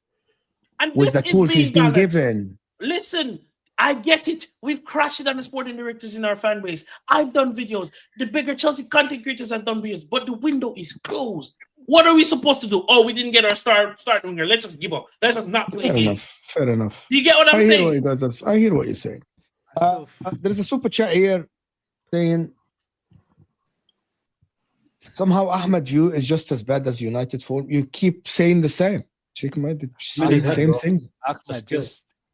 And with the tools he's been given. Listen, I get it. We've crashed it on the sporting directors in our fan base. I've done videos. The bigger Chelsea content creators have done videos, but the window is closed. What are we supposed to do? Oh, we didn't get our start winger. Let's just give up. Let's just not play games. Fair enough. Do you get what I'm saying? I hear what you're saying. There's a super chat here saying somehow Ahmed view is just as bad as United form. You keep saying the same. Say the same thing. Ahmed,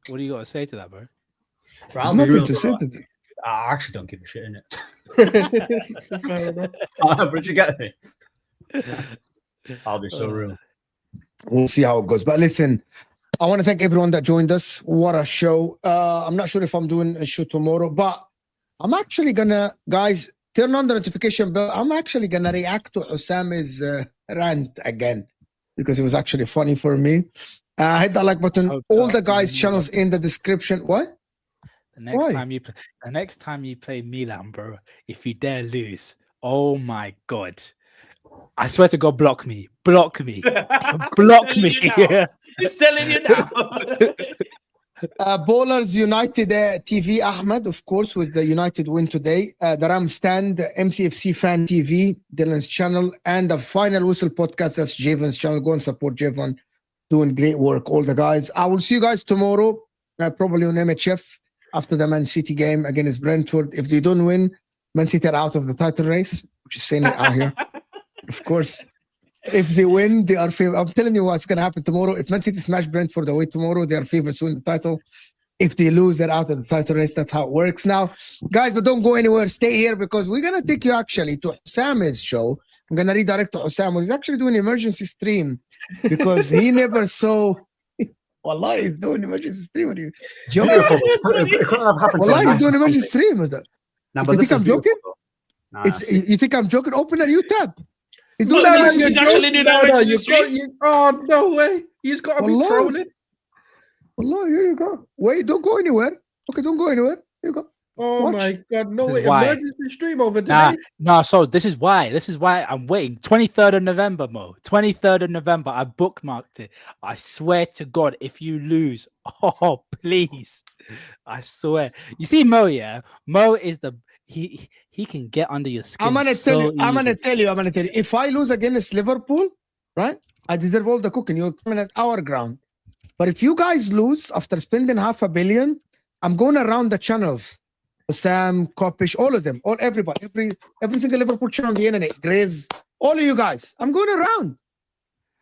what do you got to say to that, bro? There's nothing to say to that. I actually don't give a shit, innit? But you get me. I'll be so real. We'll see how it goes. But listen, I want to thank everyone that joined us. What a show. I'm not sure if I'm doing a show tomorrow, but I'm actually gonna, guys, turn on the notification bell. I'm actually gonna react to Osama's rant again because it was actually funny for me. Hit that like button. All the guys' channels in the description. What? The next time you play Milan, bro, if you dare lose, oh my god. I swear to God, block me. Block me. Block me. He's telling you now. Bowlers United TV, Ahmed, of course, with the United win today. The Ram Stand, MCFC Fan TV, Dylan's channel, and the Final Whistle podcast. That's Javon's channel. Go and support Javon. Doing great work, all the guys. I will see you guys tomorrow. probably on MHF after the Man City game against Brentford. If they don't win, Man City are out of the title race, which is saying it out here. Of course. If they win, they are favored. I'm telling you what's going to happen tomorrow. If Man City smash Brentford away tomorrow, they are favorites to win the title. If they lose, they're out of the title race. That's how it works. Now, guys, but don't go anywhere. Stay here because we're going to take you actually to Husam's show. I'm going to redirect to Husam. He's actually doing an emergency stream because he never saw... Wallah, he's doing emergency stream with you. Wallah, he's doing emergency stream with it. You think I'm joking? You think I'm joking? Open a new tab. He's doing he's actually doing emergency stream. Oh, no way. He's got to be trolling. Wallah, here you go. Wait, don't go anywhere. Okay, don't go anywhere. Here you go. Oh Watch. my God, no way. Emergency stream over today. No, so this is why I'm waiting. 23rd of November, Mo. 23rd of November. I bookmarked it. I swear to God, if you lose, oh please. I swear. You see Mo, yeah? Mo is the he can get under your skin. I'm gonna tell you. If I lose against Liverpool, right? I deserve all the cooking. You're coming at our ground. But if you guys lose after spending $500 million, I'm going around the channels. Sam, Kopish, all of them, everybody, every single Liverpool channel on the internet, Grace, all of you guys. I'm going around.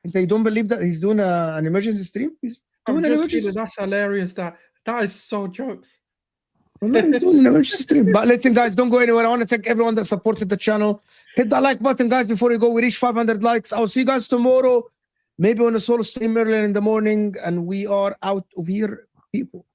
If they don't believe that he's doing an emergency stream, he's doing an emergency. That's hilarious. That is so jokes. Well, he's doing an emergency stream. But listen, guys, don't go anywhere. I want to thank everyone that supported the channel. Hit that like button, guys, before you go. We reach 500 likes. I'll see you guys tomorrow, maybe on a solo stream earlier in the morning, and we are out of here, people.